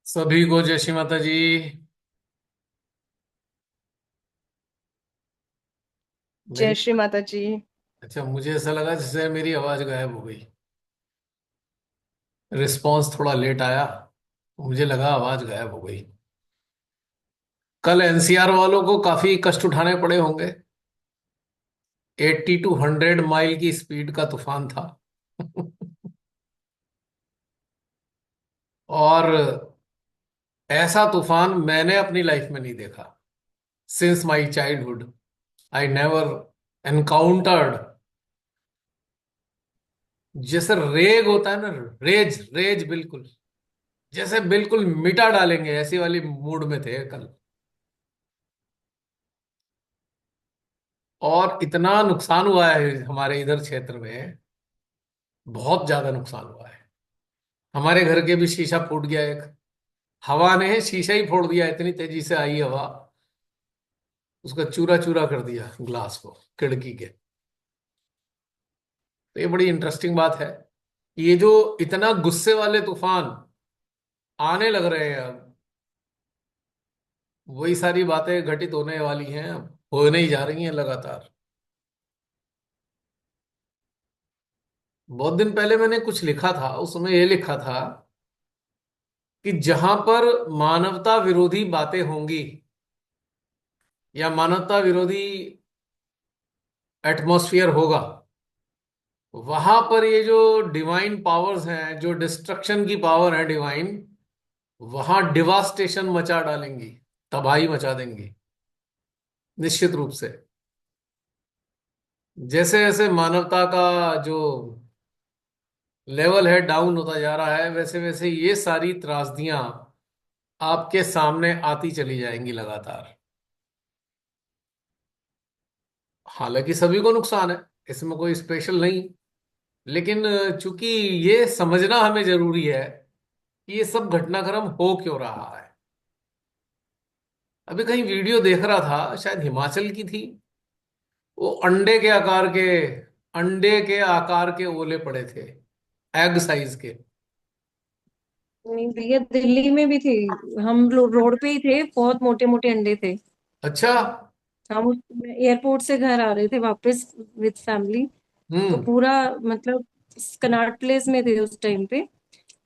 सभी को जय श्री माता जी। जय मेरी श्री माता जी। अच्छा, मुझे ऐसा लगा जैसे मेरी आवाज गायब हो गई। रिस्पांस थोड़ा लेट आया। मुझे लगा आवाज गायब हो गई। कल एनसीआर वालों को काफी कष्ट उठाने पड़े होंगे। 80 to 100 माइल की स्पीड का तूफान था। और ऐसा तूफान मैंने अपनी लाइफ में नहीं देखा। Since my childhood I never encountered. जैसे रेग होता है ना, रेज रेज बिल्कुल, जैसे बिल्कुल मिटा डालेंगे ऐसी वाली मूड में थे कल। और इतना नुकसान हुआ है हमारे इधर क्षेत्र में। बहुत ज्यादा नुकसान हुआ है। हमारे घर के भी शीशा फूट गया एक। हवा ने शीशा ही फोड़ दिया, इतनी तेजी से आई हवा। उसका चूरा चूरा कर दिया ग्लास को, खिड़की के। तो ये बड़ी इंटरेस्टिंग बात है। ये जो इतना गुस्से वाले तूफान आने लग रहे हैं अब, वही सारी बातें घटित होने वाली हैं, अब होने ही जा रही हैं लगातार। बहुत दिन पहले मैंने कुछ लिखा था, उसमें ये लिखा था कि जहां पर मानवता विरोधी बातें होंगी या मानवता विरोधी एटमॉस्फेयर होगा, वहां पर ये जो डिवाइन पावर्स हैं, जो डिस्ट्रक्शन की पावर है डिवाइन, वहां डिवास्टेशन मचा डालेंगी, तबाही मचा देंगी निश्चित रूप से। जैसे जैसे मानवता का जो लेवल है डाउन होता जा रहा है, वैसे वैसे ये सारी त्रासदियां आपके सामने आती चली जाएंगी लगातार। हालांकि सभी को नुकसान है, इसमें कोई स्पेशल नहीं। लेकिन चूंकि ये समझना हमें जरूरी है कि ये सब घटनाक्रम हो क्यों रहा है। अभी कहीं वीडियो देख रहा था, शायद हिमाचल की थी। वो अंडे के आकार के ओले पड़े थे, एग साइज के। नहीं भैया, दिल्ली में भी थे। हम लोग रोड पे ही थे, बहुत मोटे मोटे अंडे थे। अच्छा। हम एयरपोर्ट से घर आ रहे थे वापस विद फैमिली। तो हम्म। पूरा मतलब कनॉट प्लेस में थे उस टाइम पे।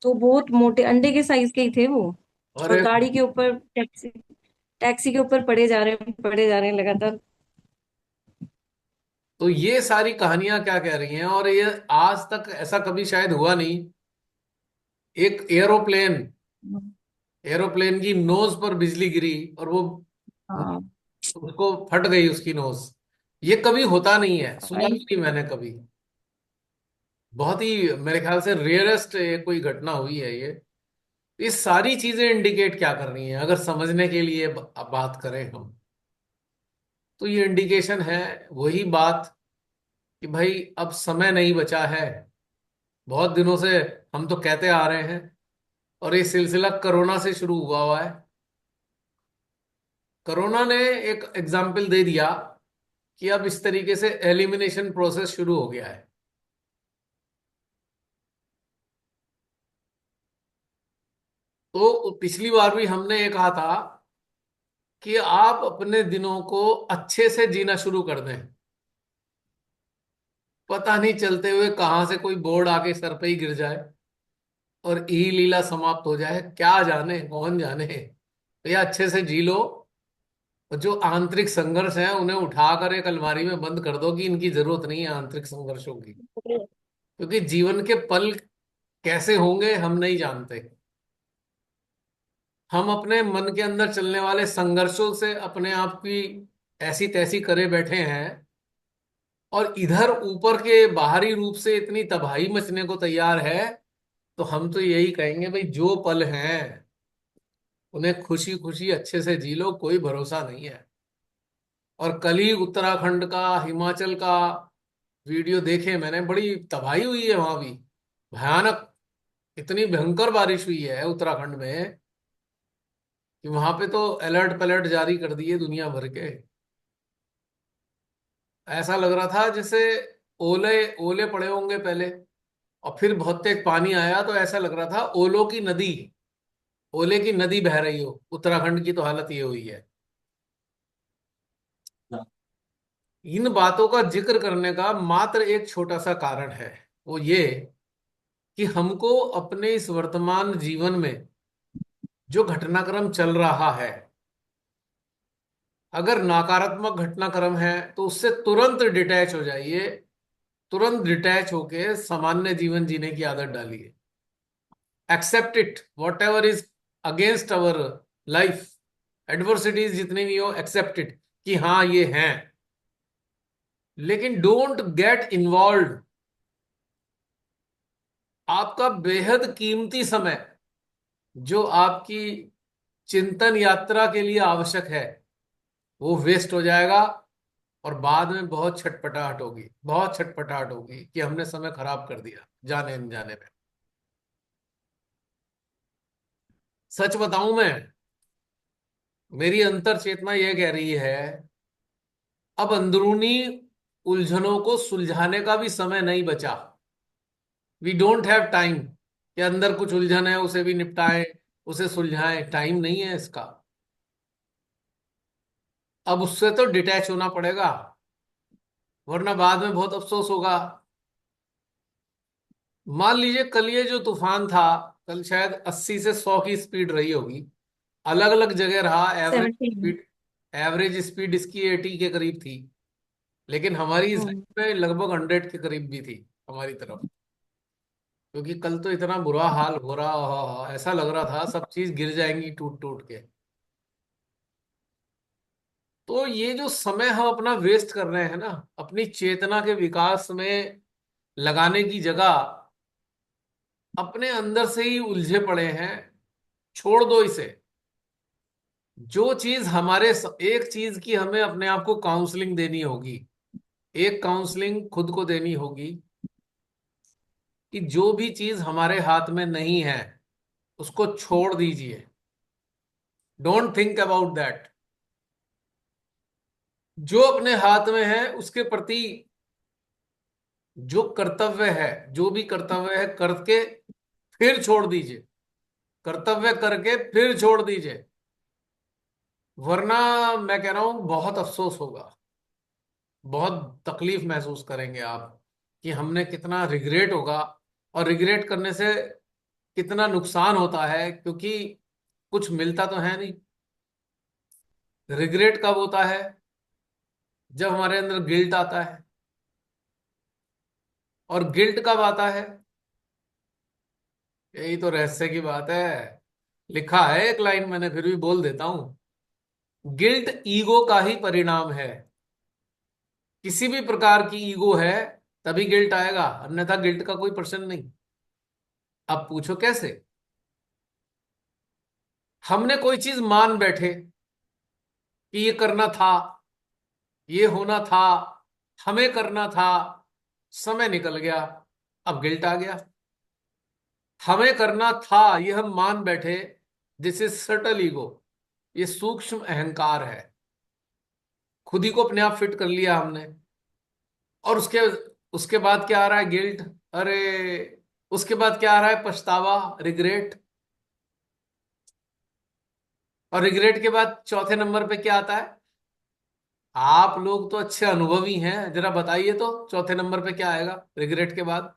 तो बहुत मोटे अंडे के साइज के ही थे वो। और अरे, गाड़ी के ऊपर टैक्सी टैक्सी के ऊपर पड़े जा रहे हैं लगातार। तो ये सारी कहानियां क्या कह रही हैं? और ये आज तक ऐसा कभी शायद हुआ नहीं। एक एरोप्लेन की नोज पर बिजली गिरी और वो हाँ। उसको फट गई उसकी नोज। ये कभी होता नहीं है, सुना भी नहीं मैंने कभी। बहुत ही मेरे ख्याल से रेयरेस्ट कोई घटना हुई है ये सारी चीजें इंडिकेट क्या कर रही हैं, अगर समझने के लिए बात करें हम, तो ये इंडिकेशन है वही बात कि भाई अब समय नहीं बचा है। बहुत दिनों से हम तो कहते आ रहे हैं, और ये सिलसिला कोरोना से शुरू हुआ है। कोरोना ने एक एग्जाम्पल दे दिया कि अब इस तरीके से एलिमिनेशन प्रोसेस शुरू हो गया है। तो पिछली बार भी हमने ये कहा था कि आप अपने दिनों को अच्छे से जीना शुरू कर दें। पता नहीं चलते हुए कहां से कोई बोर्ड आके सर पे ही गिर जाए और ई लीला समाप्त हो जाए, क्या जाने कौन जाने। तो ये अच्छे से जी लो। और जो आंतरिक संघर्ष है उन्हें उठाकर एक अलमारी में बंद कर दो कि इनकी जरूरत नहीं है आंतरिक संघर्षों की। क्योंकि जीवन के पल कैसे होंगे हम नहीं जानते। हम अपने मन के अंदर चलने वाले संघर्षों से अपने आप की ऐसी तैसी करे बैठे हैं, और इधर ऊपर के बाहरी रूप से इतनी तबाही मचने को तैयार है। तो हम तो यही कहेंगे भाई, जो पल हैं उन्हें खुशी खुशी अच्छे से जी लो, कोई भरोसा नहीं है। और कल ही उत्तराखंड का, हिमाचल का वीडियो देखे मैंने, बड़ी तबाही हुई है वहां भी, भयानक। इतनी भयंकर बारिश हुई है उत्तराखंड में कि वहां पे तो अलर्ट पलर्ट जारी कर दिए दुनिया भर के। ऐसा लग रहा था जैसे ओले ओले पड़े होंगे पहले, और फिर बहुत तेज पानी आया तो ऐसा लग रहा था ओलों की नदी। ओले की नदी बह रही हो, उत्तराखंड की तो हालत ये हुई है। इन बातों का जिक्र करने का मात्र एक छोटा सा कारण है, वो ये कि हमको अपने इस वर्तमान जीवन में जो घटनाक्रम चल रहा है, अगर नकारात्मक घटनाक्रम है तो उससे तुरंत डिटैच हो जाइए। तुरंत डिटैच होके सामान्य जीवन जीने की आदत डालिए। Accept it, whatever is against our life, adversities जितनी भी हो, एक्सेप्ट इट कि हाँ ये हैं। लेकिन डोंट गेट इन्वॉल्व। आपका बेहद कीमती समय जो आपकी चिंतन यात्रा के लिए आवश्यक है, वो वेस्ट हो जाएगा। और बाद में बहुत छटपटाहट होगी, बहुत छटपटाहट होगी कि हमने समय खराब कर दिया जाने अनजाने में। सच बताऊं मैं, मेरी अंतर चेतना यह कह रही है, अब अंदरूनी उलझनों को सुलझाने का भी समय नहीं बचा। वी डोंट हैव टाइम कि अंदर कुछ उलझन है उसे भी निपटाएं, उसे सुलझाएं, टाइम नहीं है इसका। अब उससे तो डिटैच होना पड़ेगा, वरना बाद में बहुत अफसोस होगा। मान लीजिए कल ये जो तूफान था, कल शायद 80 से 100 की स्पीड रही होगी, अलग अलग जगह रहा। एवरेज 17। स्पीड, एवरेज स्पीड इसकी 80 के करीब थी, लेकिन हमारी इस हम्म। लाइन में लगभग 100 के करीब भी थी हमारी तरफ। क्योंकि कल तो इतना बुरा हाल हो रहा, ऐसा लग रहा था सब चीज गिर जाएंगी टूट टूट के। तो ये जो समय हम अपना वेस्ट कर रहे हैं ना, अपनी चेतना के विकास में लगाने की जगह अपने अंदर से ही उलझे पड़े हैं। छोड़ दो इसे। जो चीज हमारे एक चीज की हमें अपने आप को काउंसलिंग देनी होगी, एक काउंसलिंग खुद को देनी होगी कि जो भी चीज हमारे हाथ में नहीं है उसको छोड़ दीजिए। Don't think about that. जो अपने हाथ में है उसके प्रति जो कर्तव्य है, जो भी कर्तव्य है करके फिर छोड़ दीजिए। कर्तव्य करके फिर छोड़ दीजिए, वरना मैं कह रहा हूं बहुत अफसोस होगा। बहुत तकलीफ महसूस करेंगे आप कि हमने कितना रिग्रेट होगा। और रिग्रेट करने से कितना नुकसान होता है, क्योंकि कुछ मिलता तो है नहीं। रिग्रेट कब होता है? जब हमारे अंदर गिल्ट आता है। और गिल्ट कब आता है? यही तो रहस्य की बात है। लिखा है एक लाइन, मैंने फिर भी बोल देता हूं। गिल्ट ईगो का ही परिणाम है। किसी भी प्रकार की ईगो है तभी गिल्ट आएगा, अन्यथा गिल्ट का कोई प्रश्न नहीं। अब पूछो कैसे? हमने कोई चीज मान बैठे कि ये करना था, ये होना था, हमें करना था, समय निकल गया, अब गिल्ट आ गया। हमें करना था ये हम मान बैठे, दिस इज सटल ईगो। ये सूक्ष्म अहंकार है। खुद ही को अपने आप फिट कर लिया हमने। और उसके उसके बाद क्या आ रहा है? गिल्ट। अरे, उसके बाद क्या आ रहा है? पछतावा, रिग्रेट। और रिग्रेट के बाद चौथे नंबर पे क्या आता है? आप लोग तो अच्छे अनुभवी हैं, जरा बताइए तो चौथे नंबर पे क्या आएगा रिग्रेट के बाद?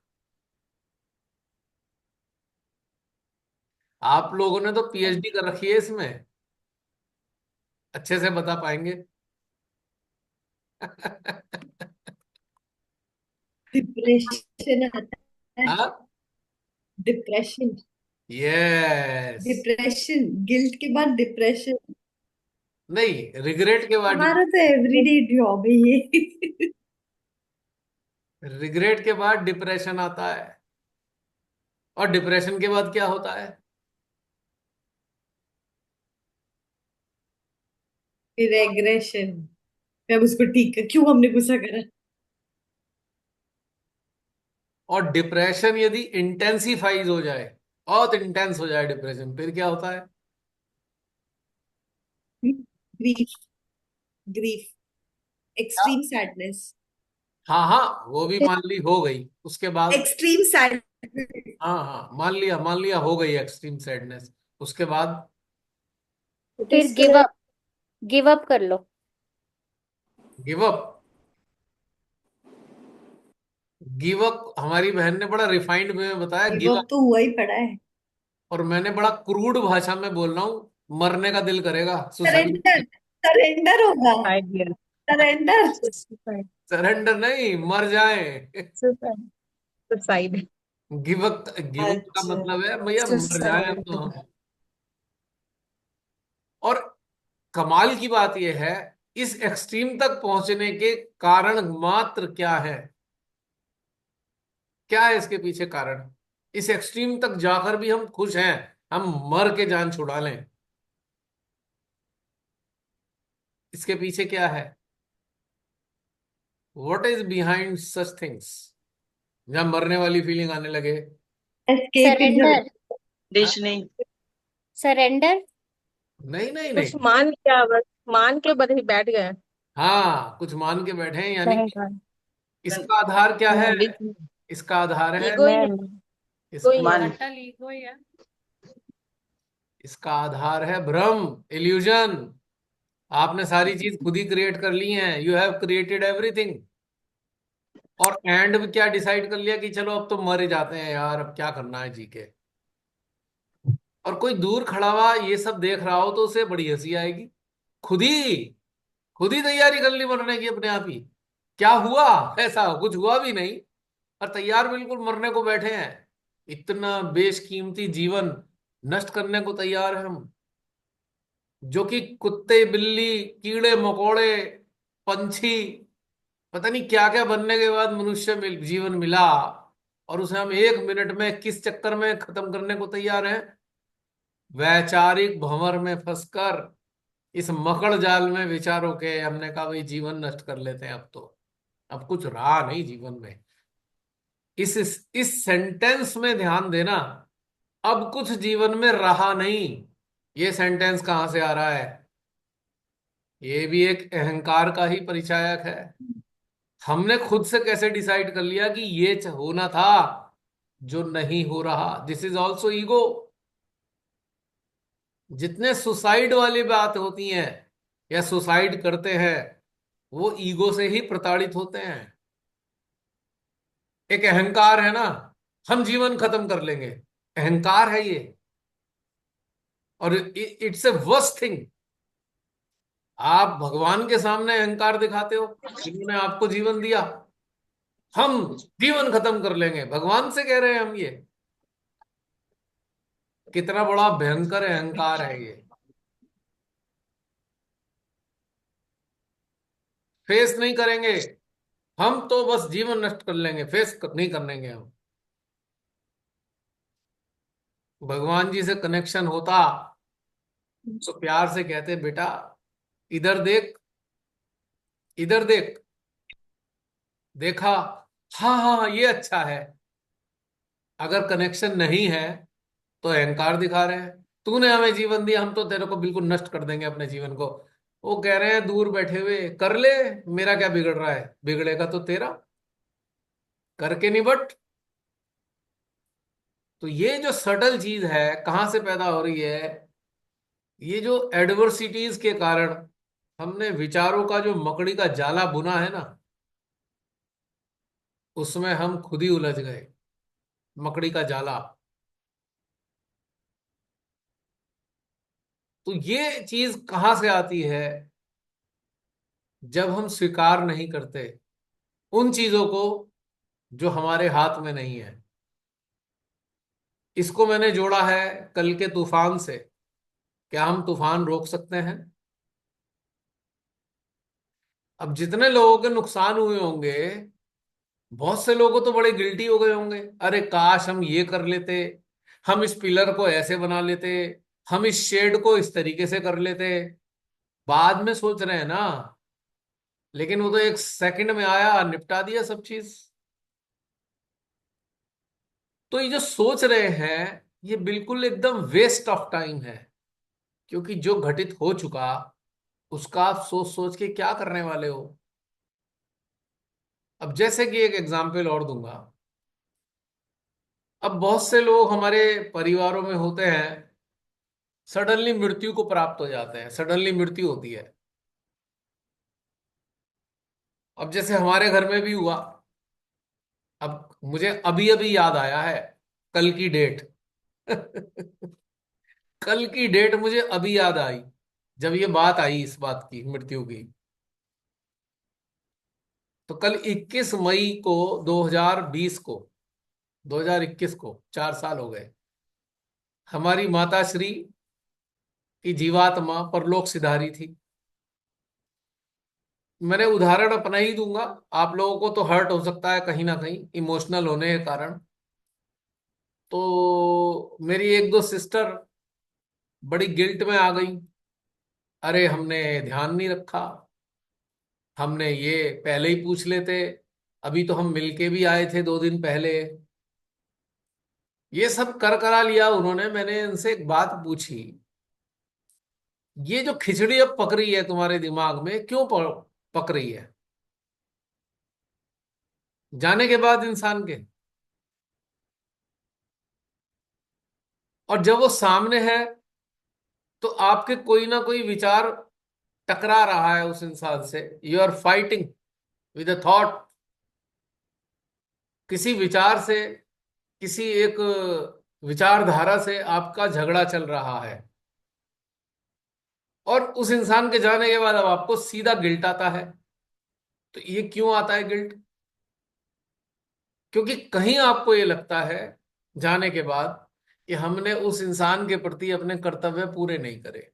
आप लोगों ने तो पीएचडी कर रखी है इसमें, अच्छे से बता पाएंगे। डिप्रेशन आता है। हाँ। डिप्रेशन। यस। डिप्रेशन, गिल्ट के बाद डिप्रेशन। नहीं, रिग्रेट के बाद, हमारा तो एवरीडे जॉब है ये। रिग्रेट के बाद डिप्रेशन आता है। और डिप्रेशन के बाद क्या होता है? फिर एग्रेशन। अब उसको ठीक कर, क्यों हमने गुस्सा करा। और डिप्रेशन यदि इंटेंसिफाइज हो जाए, बहुत इंटेंस हो जाए डिप्रेशन, फिर क्या होता है? ग्रीफ। ग्रीफ। क्या? Extreme sadness. हाँ हाँ, वो भी मान ली हो गई उसके बाद। Extreme sadness. हाँ हाँ, मान लिया हो गई एक्सट्रीम सैडनेस। उसके बाद फिर give disconnect. Up, give up कर लो। Give up. गिव अप हमारी बहन ने बड़ा रिफाइंड वे में बताया, गिव गिव अप अप। तो हुआ ही पड़ा है। और मैंने बड़ा क्रूड भाषा में बोल रहा हूँ, मरने का दिल करेगा, सुसाइड। सरेंडर। सरेंडर होगा। Suicide, surrender. yes. Suicide. Surrender नहीं, मर जाए। Suicide. Suicide. Give up, give up का अच्छा। मतलब है भैया मर जाए अब तो Suicide. हम। और कमाल की बात यह है, इस एक्सट्रीम तक पहुंचने के कारण मात्र क्या है? क्या है इसके पीछे कारण? इस एक्सट्रीम तक जाकर भी हम खुश हैं, हम मर के जान छुड़ा लें। इसके पीछे क्या है? What is behind such things? जहां मरने वाली फीलिंग आने लगे। एस्केपिज्म। सरेंडर। हाँ? कंडीशनिंग। सरेंडर। नहीं नहीं कुछ नहीं। मान लिया बस, मान के बस ही बैठ गए। हाँ, कुछ मान के बैठे हैं, यानी सही कि कहा। इसका आधार क्या है? मैं भी। इसका आधार है, ईगो ही है। ईगो इसका ही है। मान। टोटल ईगो ही है। इसका आधार है भ्रम, इल्यूजन। आपने सारी चीज खुद ही क्रिएट कर ली है, यू हैव क्रिएटेड एवरीथिंग। और एंड में क्या डिसाइड कर लिया कि चलो अब तो मर ही जाते हैं यार, अब क्या करना है जी के। और कोई दूर खड़ा हुआ ये सब देख रहा हो तो उसे बड़ी हंसी आएगी। खुद ही खुद ही तैयारी कर ली मरने की अपने आप ही। क्या हुआ? ऐसा कुछ हुआ भी नहीं, और तैयार बिल्कुल मरने को बैठे हैं। इतना बेशकीमती जीवन नष्ट करने को तैयार है हम, जो कि कुत्ते, बिल्ली, कीड़े मकोड़े, पंछी, पता नहीं क्या क्या बनने के बाद मनुष्य जीवन मिला, और उसे हम 1 मिनट में किस चक्कर में खत्म करने को तैयार हैं? वैचारिक भंवर में फंसकर, इस मकड़ जाल में विचारों के, हमने कहा भाई जीवन नष्ट कर लेते हैं अब तो। अब कुछ रहा नहीं जीवन में। इस सेंटेंस में ध्यान देना, अब कुछ जीवन में रहा नहीं। ये सेंटेंस कहां से आ रहा है? ये भी एक अहंकार का ही परिचायक है। हमने खुद से कैसे डिसाइड कर लिया कि ये होना था जो नहीं हो रहा। This is also ego. जितने सुसाइड वाली बात होती हैं या सुसाइड करते हैं, वो ईगो से ही प्रताड़ित होते हैं। एक अहंकार है ना, हम जीवन खत्म कर लेंगे, अहंकार है ये। और इट्स ए वर्स्ट थिंग। आप भगवान के सामने अहंकार दिखाते हो, जिन्होंने आपको जीवन दिया, हम जीवन खत्म कर लेंगे, भगवान से कह रहे हैं हम ये। कितना बड़ा भयंकर अहंकार है ये। फेस नहीं करेंगे, हम तो बस जीवन नष्ट कर लेंगे, नहीं कर लेंगे हम। भगवान जी से कनेक्शन होता तो प्यार से कहते, बेटा इधर देख, इधर देख। देखा, हाँ हाँ हाँ, ये अच्छा है। अगर कनेक्शन नहीं है तो अहंकार दिखा रहे हैं। तूने हमें जीवन दिया, हम तो तेरे को बिल्कुल नष्ट कर देंगे अपने जीवन को। वो कह रहे हैं दूर बैठे हुए, कर ले, मेरा क्या बिगड़ रहा है? बिगड़ेगा तो तेरा, करके निबट। तो ये जो सटल चीज है कहां से पैदा हो रही है? ये जो एडवर्सिटीज के कारण हमने विचारों का जो मकड़ी का जाला बुना है ना, उसमें हम खुद ही उलझ गए। मकड़ी का जाला। तो ये चीज कहां से आती है? जब हम स्वीकार नहीं करते उन चीजों को जो हमारे हाथ में नहीं है। इसको मैंने जोड़ा है कल के तूफान से। क्या हम तूफान रोक सकते हैं? अब जितने लोगों के नुकसान हुए होंगे, बहुत से लोगों तो बड़े गिल्टी हो गए होंगे, अरे काश हम ये कर लेते, हम इस पिलर को ऐसे बना लेते, हम इस शेड को इस तरीके से कर लेते। बाद में सोच रहे हैं ना, लेकिन वो तो 1 सेकंड में आया, निपटा दिया सब चीज। तो ये जो सोच रहे हैं, ये बिल्कुल एकदम वेस्ट ऑफ टाइम है। क्योंकि जो घटित हो चुका, उसका आप सोच सोच के क्या करने वाले हो? अब जैसे कि एक एग्जाम्पल और दूंगा। अब बहुत से लोग हमारे परिवारों में होते हैं सडनली मृत्यु को प्राप्त हो जाते हैं, सडनली मृत्यु होती है। अब जैसे हमारे घर में भी हुआ, अब मुझे अभी अभी याद आया है कल की डेट। कल की डेट मुझे अभी याद आई जब ये बात आई इस बात की, मृत्यु की। तो कल 21 मई को 2020 को, 2021 को 4 साल हो गए, हमारी माता श्री की जीवात्मा परलोक सिधारी थी। मैंने उदाहरण अपना ही दूंगा, आप लोगों को तो हर्ट हो सकता है कहीं ना कहीं इमोशनल होने के कारण। तो मेरी एक दो सिस्टर बड़ी गिल्ट में आ गई, अरे हमने ध्यान नहीं रखा, हमने ये पहले ही पूछ लेते, अभी तो हम मिलके भी आए थे 2 दिन पहले। ये सब कर करा लिया उन्होंने। मैंने उनसे एक बात पूछी, ये जो खिचड़ी अब पक रही है तुम्हारे दिमाग में, क्यों पक रही है जाने के बाद इंसान के? और जब वो सामने है तो आपके कोई ना कोई विचार टकरा रहा है उस इंसान से, you are fighting with a thought, किसी विचार से, किसी एक विचारधारा से आपका झगड़ा चल रहा है। और उस इंसान के जाने के बाद अब आपको सीधा गिल्ट आता है। तो ये क्यों आता है गिल्ट? क्योंकि कहीं आपको ये लगता है जाने के बाद कि हमने उस इंसान के प्रति अपने कर्तव्य पूरे नहीं करे,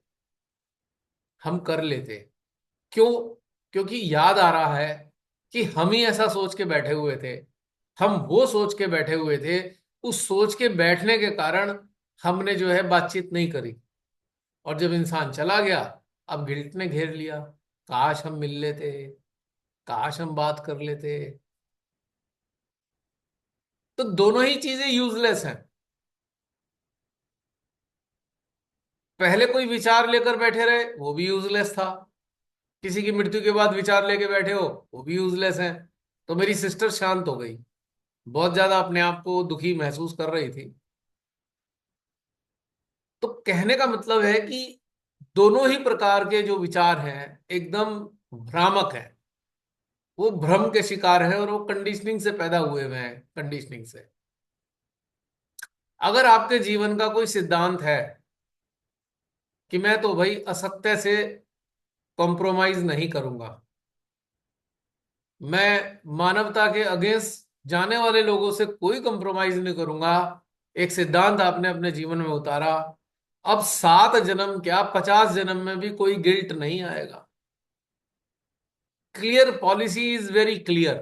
हम कर लेते। क्यों? क्योंकि याद आ रहा है कि हम ही ऐसा सोच के बैठे हुए थे, हम वो सोच के बैठे हुए थे, उस सोच के बैठने के कारण हमने जो है बातचीत नहीं करी। और जब इंसान चला गया, अब गिल्ट ने घेर लिया, काश हम मिल लेते, काश हम बात कर लेते। तो दोनों ही चीजें यूजलेस हैं। पहले कोई विचार लेकर बैठे रहे, वो भी यूजलेस था। किसी की मृत्यु के बाद विचार लेके बैठे हो, वो भी यूजलेस है। तो मेरी सिस्टर शांत हो गई, बहुत ज्यादा अपने आप को दुखी महसूस कर रही थी। तो कहने का मतलब है कि दोनों ही प्रकार के जो विचार हैं एकदम भ्रामक है, वो भ्रम के शिकार है और वो कंडीशनिंग से पैदा हुए हुए हैं, कंडीशनिंग से। अगर आपके जीवन का कोई सिद्धांत है कि मैं तो भाई असत्य से कॉम्प्रोमाइज नहीं करूंगा, मैं मानवता के अगेंस्ट जाने वाले लोगों से कोई कॉम्प्रोमाइज नहीं करूंगा, एक सिद्धांत आपने अपने जीवन में उतारा, अब 7 जन्म क्या 50 जन्म में भी कोई गिल्ट नहीं आएगा। Clear policy is very clear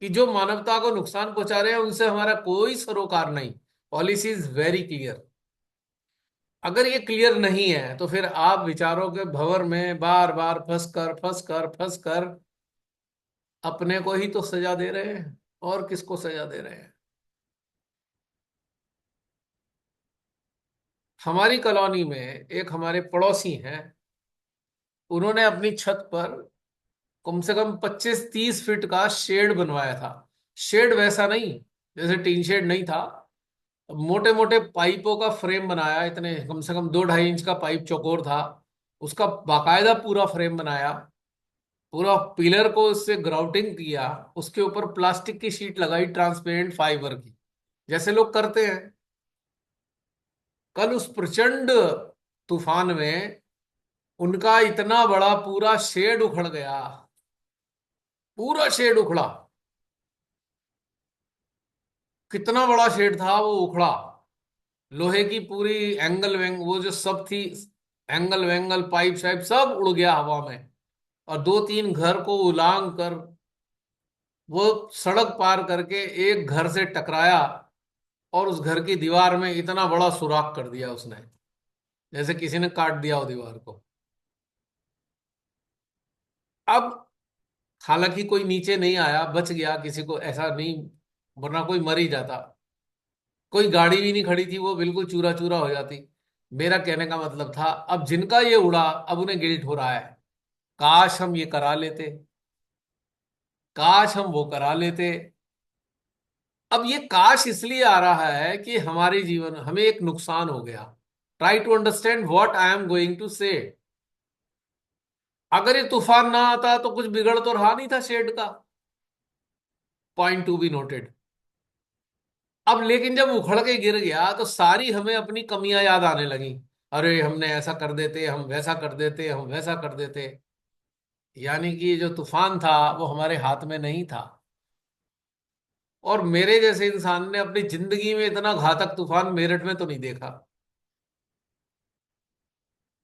कि जो मानवता को नुकसान पहुंचा रहे हैं उनसे हमारा कोई सरोकार नहीं। Policy is very clear. अगर ये क्लियर नहीं है तो फिर आप विचारों के भंवर में बार बार फंस कर अपने को ही तो सजा दे रहे हैं, और किसको सजा दे रहे हैं? हमारी कॉलोनी में एक हमारे पड़ोसी हैं, उन्होंने अपनी छत पर कम से कम 25-30 फीट का शेड बनवाया था। शेड वैसा नहीं, जैसे टीन शेड नहीं था, मोटे मोटे पाइपों का फ्रेम बनाया, इतने कम से कम 2-2.5 इंच का पाइप चौकोर था, उसका बाकायदा पूरा फ्रेम बनाया, पूरा पिलर को उससे ग्राउटिंग किया, उसके ऊपर प्लास्टिक की शीट लगाई ट्रांसपेरेंट फाइबर की, जैसे लोग करते हैं। कल उस प्रचंड तूफान में उनका इतना बड़ा पूरा शेड उखड़ गया, पूरा शेड उखड़ा। कितना बड़ा शेड था वो उखड़ा, लोहे की पूरी एंगल वेंग वो जो सब थी, एंगल वेंगल पाइप शाइप सब उड़ गया हवा में। और 2-3 घर को उलांग कर वो सड़क पार करके एक घर से टकराया, और उस घर की दीवार में इतना बड़ा सुराख कर दिया उसने, जैसे किसी ने काट दिया हो दीवार को। अब हालांकि कोई नीचे नहीं आया, बच गया, किसी को ऐसा नहीं, वरना कोई मर ही जाता। कोई गाड़ी भी नहीं खड़ी थी, वो बिल्कुल चूरा चूरा हो जाती। मेरा कहने का मतलब था, अब जिनका ये उड़ा अब उन्हें गिल्ट हो रहा है, काश हम ये करा लेते, काश हम वो करा लेते। अब ये काश इसलिए आ रहा है कि हमारे जीवन हमें एक नुकसान हो गया। Try to understand what I am going to say. अगर ये तूफान ना आता तो कुछ बिगड़ तो रहा नहीं था शेड का। Point to be noted. अब लेकिन जब उखड़ के गिर गया तो सारी हमें अपनी कमियां याद आने लगी। अरे हमने ऐसा कर देते, हम वैसा कर देते, हम वैसा कर देते। यानी कि ये जो तूफान था वो हमारे हाथ में नहीं था। और मेरे जैसे इंसान ने अपनी जिंदगी में इतना घातक तूफान मेरठ में तो नहीं देखा।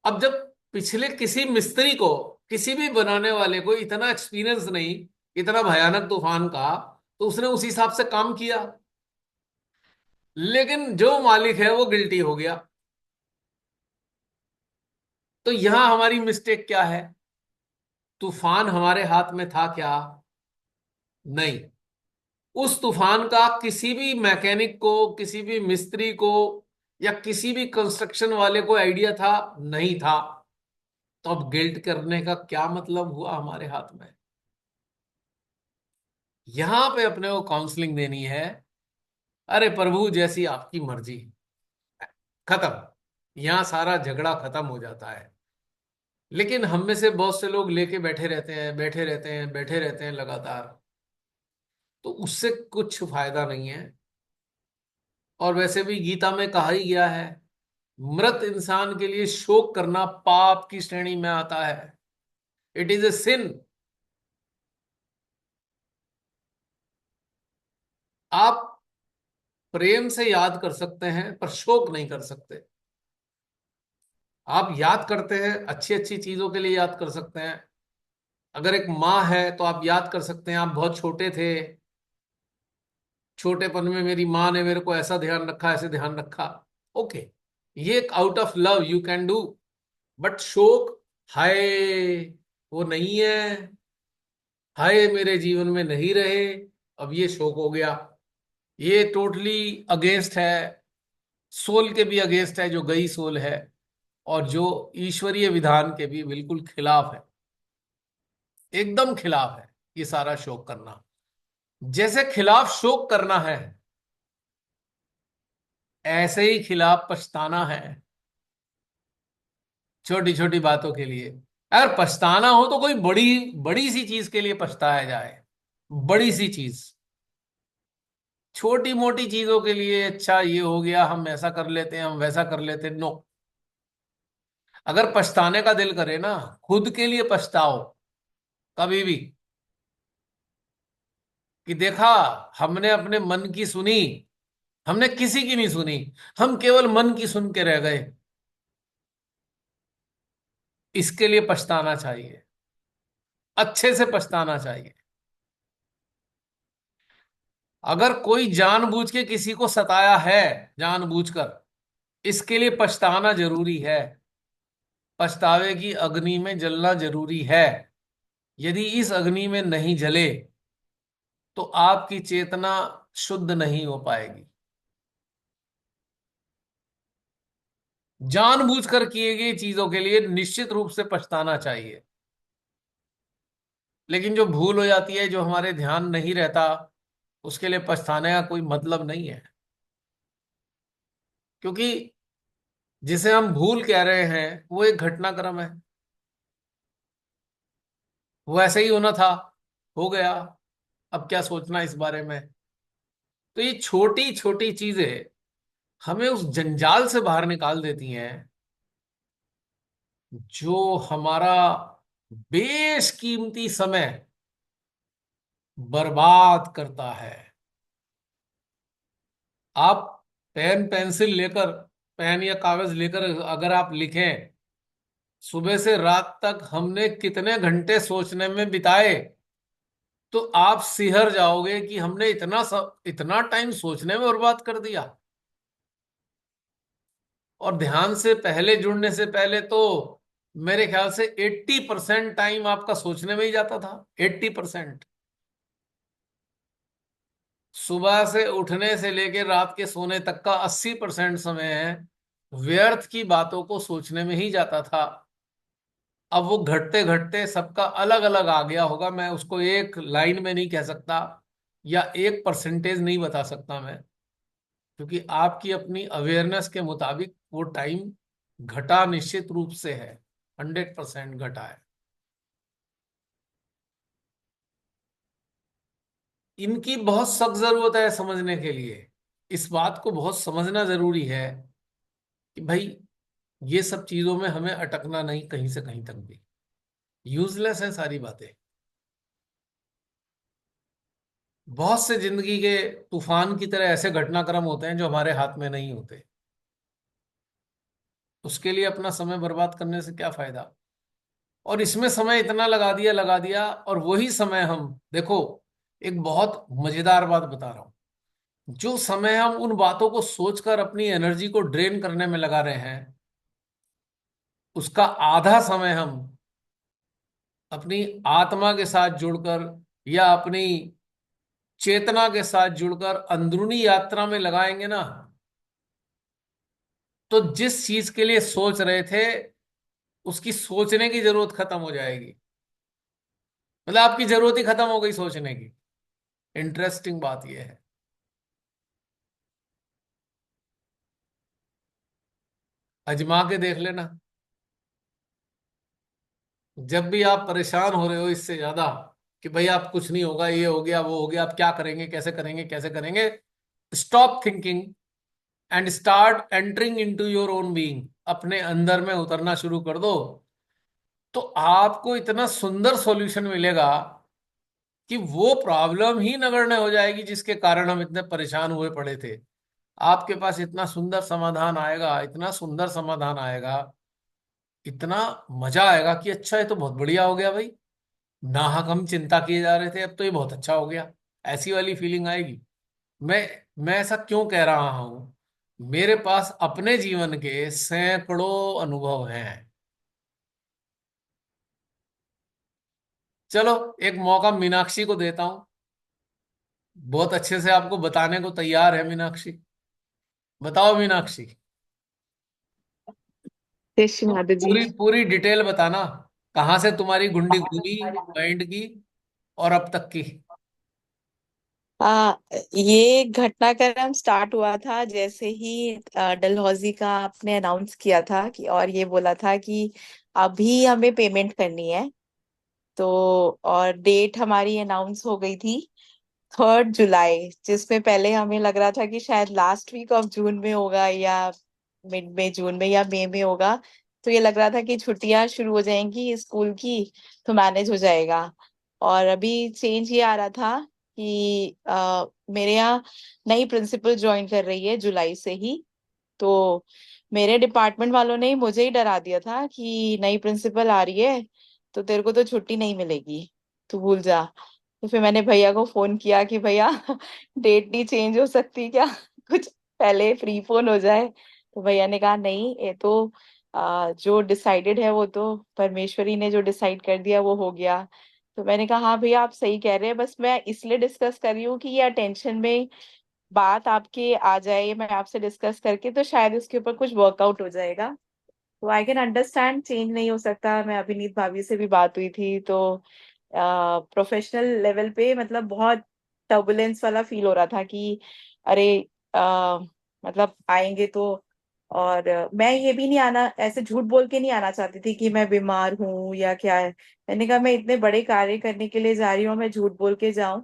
अब जब पिछले किसी मिस्त्री को, किसी भी बनाने वाले को इतना एक्सपीरियंस नहीं इतना भयानक तूफान का, तो उसने उस हिसाब से काम किया। लेकिन जो मालिक है वो गिल्टी हो गया। तो यहां हमारी मिस्टेक क्या है? तूफान हमारे हाथ में था क्या? नहीं। उस तूफान का किसी भी मैकेनिक को, किसी भी मिस्त्री को, या किसी भी कंस्ट्रक्शन वाले को आइडिया था? नहीं था। तो अब गिल्ट करने का क्या मतलब हुआ हमारे हाथ में? यहां पे अपने को काउंसलिंग देनी है। अरे प्रभु जैसी आपकी मर्जी। खत्म। यहां सारा झगड़ा खत्म हो जाता है। लेकिन हम में से बहुत से लोग लेके बैठे रहते हैं, बैठे रहते हैं, बैठे रहते हैं लगातार। तो उससे कुछ फायदा नहीं है। और वैसे भी गीता में कहा ही गया है, मृत इंसान के लिए शोक करना पाप की श्रेणी में आता है। इट इज ए सिन। आप प्रेम से याद कर सकते हैं पर शोक नहीं कर सकते। आप याद करते हैं, अच्छी अच्छी चीजों के लिए याद कर सकते हैं। अगर एक माँ है तो आप याद कर सकते हैं, आप बहुत छोटे थे, छोटेपन में मेरी माँ ने मेरे को ऐसा ध्यान रखा, ऐसे ध्यान रखा। ओके, ये एक out of love you can do. But शोक, हाय वो नहीं है, हाय मेरे जीवन में नहीं रहे, अब ये शोक हो गया। ये टोटली अगेंस्ट है। सोल के भी अगेंस्ट है, जो गई सोल है। और जो ईश्वरीय विधान के भी बिल्कुल खिलाफ है। एकदम खिलाफ है ये सारा शोक करना। जैसे खिलाफ शोक करना है, ऐसे ही खिलाफ पछताना है। छोटी छोटी बातों के लिए अगर पछताना हो तो कोई बड़ी बड़ी सी चीज के लिए पछताया जाए। बड़ी सी चीज। छोटी मोटी चीजों के लिए अच्छा ये हो गया, हम ऐसा कर लेते हैं, हम वैसा कर लेते हैं, नो। अगर पछताने का दिल करे ना, खुद के लिए पछताओ कभी भी। कि देखा, हमने अपने मन की सुनी, हमने किसी की नहीं सुनी, हम केवल मन की सुन के रह गए। इसके लिए पछताना चाहिए, अच्छे से पछताना चाहिए। अगर कोई जानबूझ के किसी को सताया है, जानबूझकर, इसके लिए पछताना जरूरी है। पछतावे की अग्नि में जलना जरूरी है। यदि इस अग्नि में नहीं जले तो आपकी चेतना शुद्ध नहीं हो पाएगी। जानबूझकर किए गए चीजों के लिए निश्चित रूप से पछताना चाहिए। लेकिन जो भूल हो जाती है, जो हमारे ध्यान नहीं रहता, उसके लिए पछताने का कोई मतलब नहीं है। क्योंकि जिसे हम भूल कह रहे हैं वो एक घटनाक्रम है। वो ऐसे ही होना था, हो गया। अब क्या सोचना इस बारे में? तो ये छोटी छोटी चीजें हमें उस जंजाल से बाहर निकाल देती हैं जो हमारा बेशकीमती समय बर्बाद करता है। आप पेन पेंसिल लेकर, पेन या कागज लेकर अगर आप लिखें, सुबह से रात तक हमने कितने घंटे सोचने में बिताए, तो आप सिहर जाओगे कि हमने इतना टाइम सोचने में बर्बाद कर दिया। और ध्यान से पहले जुड़ने से पहले तो मेरे ख्याल से 80% टाइम आपका सोचने में ही जाता था। 80%। सुबह से उठने से लेकर रात के सोने तक का 80% समय है व्यर्थ की बातों को सोचने में ही जाता था। अब वो घटते घटते सबका अलग अलग आ गया होगा, मैं उसको एक लाइन में नहीं कह सकता। या एक परसेंटेज नहीं बता सकता मैं, क्योंकि आपकी अपनी अवेयरनेस के मुताबिक वो टाइम घटा निश्चित रूप से है, 100% घटा है। इनकी बहुत सख्त जरूरत है समझने के लिए। इस बात को बहुत समझना जरूरी है कि भाई ये सब चीजों में हमें अटकना नहीं कहीं से कहीं तक भी। यूजलेस है सारी बातें। बहुत से जिंदगी के तूफान की तरह ऐसे घटनाक्रम होते हैं जो हमारे हाथ में नहीं होते। उसके लिए अपना समय बर्बाद करने से क्या फायदा। और इसमें समय इतना लगा दिया, और वही समय हम देखो, एक बहुत मजेदार बात बता रहा हूं। जो समय हम उन बातों को सोचकर अपनी एनर्जी को ड्रेन करने में लगा रहे हैं, उसका आधा समय हम अपनी आत्मा के साथ जुड़कर या अपनी चेतना के साथ जुड़कर अंदरूनी यात्रा में लगाएंगे ना, तो जिस चीज के लिए सोच रहे थे उसकी सोचने की जरूरत खत्म हो जाएगी। मतलब आपकी जरूरत ही खत्म हो गई सोचने की। इंटरेस्टिंग बात यह है। अजमा के देख लेना। जब भी आप परेशान हो रहे हो इससे ज्यादा कि भाई आप कुछ नहीं होगा, ये हो गया वो हो गया, आप क्या करेंगे, कैसे करेंगे, कैसे करेंगे, stop thinking and start entering into your own being. अपने अंदर में उतरना शुरू कर दो, तो आपको इतना सुंदर सॉल्यूशन मिलेगा कि वो प्रॉब्लम ही नगण्य हो जाएगी जिसके कारण हम इतने परेशान हुए पड़े थे। आपके पास इतना सुंदर समाधान आएगा, इतना सुंदर समाधान आएगा, इतना मजा आएगा कि अच्छा ये तो बहुत बढ़िया हो गया भाई। नाहक हम चिंता किए जा रहे थे, अब तो ये बहुत अच्छा हो गया। ऐसी वाली फीलिंग आएगी। मैं मैं ऐसा क्यों कह रहा हूं? मेरे पास अपने जीवन के सैकड़ों अनुभव हैं। चलो एक मौका मीनाक्षी को देता हूं। बहुत अच्छे से आपको बताने को तैयार है मीनाक्षी। बताओ मीनाक्षी, जय श्री माधव जी। पूरी पूरी डिटेल बताना। कहाँ से तुम्हारी गुंडी घूमी माइंड की, और अब तक की। आ, ये घटनाक्रम स्टार्ट हुआ था जैसे ही डलहौजी का आपने अनाउंस किया था कि, और ये बोला था कि अभी हमें पेमेंट करनी है। तो और डेट हमारी अनाउंस हो गई थी 3 जुलाई, जिसमें पहले हमें लग रहा था कि शायद लास्ट वीक ऑफ जून में होगा या मिड में जून में या मई में होगा। तो ये लग रहा था कि छुट्टियां शुरू हो जाएंगी स्कूल की, तो मैनेज हो जाएगा। और अभी चेंज ये आ रहा था कि मेरे यहाँ नई प्रिंसिपल ज्वाइन कर रही है जुलाई से ही। तो मेरे डिपार्टमेंट वालों ने मुझे ही डरा दिया था कि नई प्रिंसिपल आ रही है तो तेरे को तो छुट्टी नहीं मिलेगी, तू भूल जा। तो फिर मैंने भैया को फोन किया कि भैया डेट नहीं चेंज हो सकती क्या, कुछ पहले फ्री फोन हो जाए। तो भैया ने कहा नहीं, ये तो जो डिसाइडेड है वो तो परमेश्वरी ने जो डिसाइड कर दिया वो हो गया। तो मैंने कहा हाँ भैया आप सही कह रहे हैं, बस मैं इसलिए डिस्कस कर रही हूँ कि ये अटेंशन में बात आपके आ जाए, मैं आपसे डिस्कस करके तो शायद इसके ऊपर कुछ वर्कआउट हो जाएगा। तो आई कैन अंडरस्टैंड चेंज नहीं हो सकता। मैं अभिनीत भाभी से भी बात हुई थी तो प्रोफेशनल लेवल पे मतलब बहुत टर्बुलेंस वाला फील हो रहा था कि अरे मतलब आएंगे तो। और मैं ये भी नहीं आना, ऐसे झूठ बोल के नहीं आना चाहती थी कि मैं बीमार हूँ या क्या है। मैंने कहा मैं इतने बड़े कार्य करने के लिए जा रही हूँ, मैं झूठ बोल के जाऊं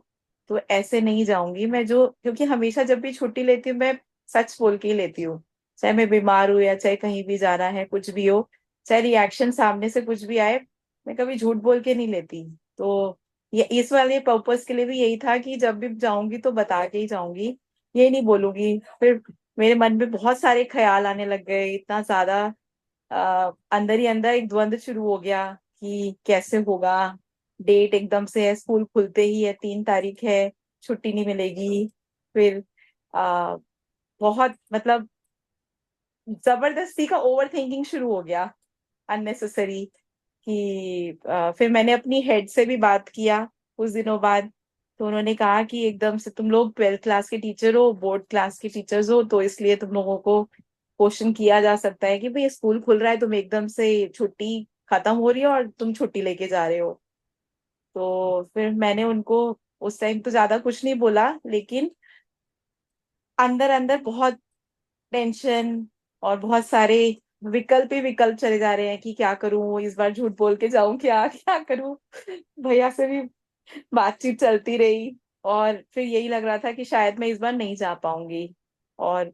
तो ऐसे नहीं जाऊंगी मैं। जो क्योंकि हमेशा जब भी छुट्टी लेती हूँ मैं सच बोल के ही लेती हूँ, चाहे मैं बीमार हूँ या चाहे कहीं भी जाना है, कुछ भी हो, चाहे रिएक्शन सामने से कुछ भी आए, मैं कभी झूठ बोल के नहीं लेती। तो ये इस वाले पर्पस के लिए भी यही था कि जब भी जाऊंगी तो बता के ही जाऊंगी, ये नहीं बोलूंगी। फिर मेरे मन में बहुत सारे ख्याल आने लग गए, इतना ज्यादा अंदर ही अंदर एक द्वंद शुरू हो गया कि कैसे होगा। डेट एकदम से है, स्कूल खुलते ही है, 3 तारीख है, छुट्टी नहीं मिलेगी। फिर आ, बहुत मतलब जबरदस्ती का ओवर थिंकिंग शुरू हो गया, अननेसेसरी। कि फिर मैंने अपनी हेड से भी बात किया कुछ दिनों बाद। तो उन्होंने कहा कि एकदम से तुम लोग 12th क्लास के टीचर हो, बोर्ड क्लास के टीचर्स हो, तो इसलिए तुम लोगों को क्वेश्चन किया जा सकता है कि भाई स्कूल खुल रहा है, तुम एकदम से छुट्टी खत्म हो रही है और तुम छुट्टी लेके जा रहे हो। तो फिर मैंने उनको उस टाइम तो ज्यादा कुछ नहीं बोला, लेकिन अंदर अंदर बहुत टेंशन और बहुत सारे विकल्प ही विकल्प चले जा रहे हैं कि क्या करूं, इस बार झूठ बोल के जाऊं क्या, क्या करूं। भैया से भी बातचीत चलती रही, और फिर यही लग रहा था कि शायद मैं इस बार नहीं जा पाऊंगी। और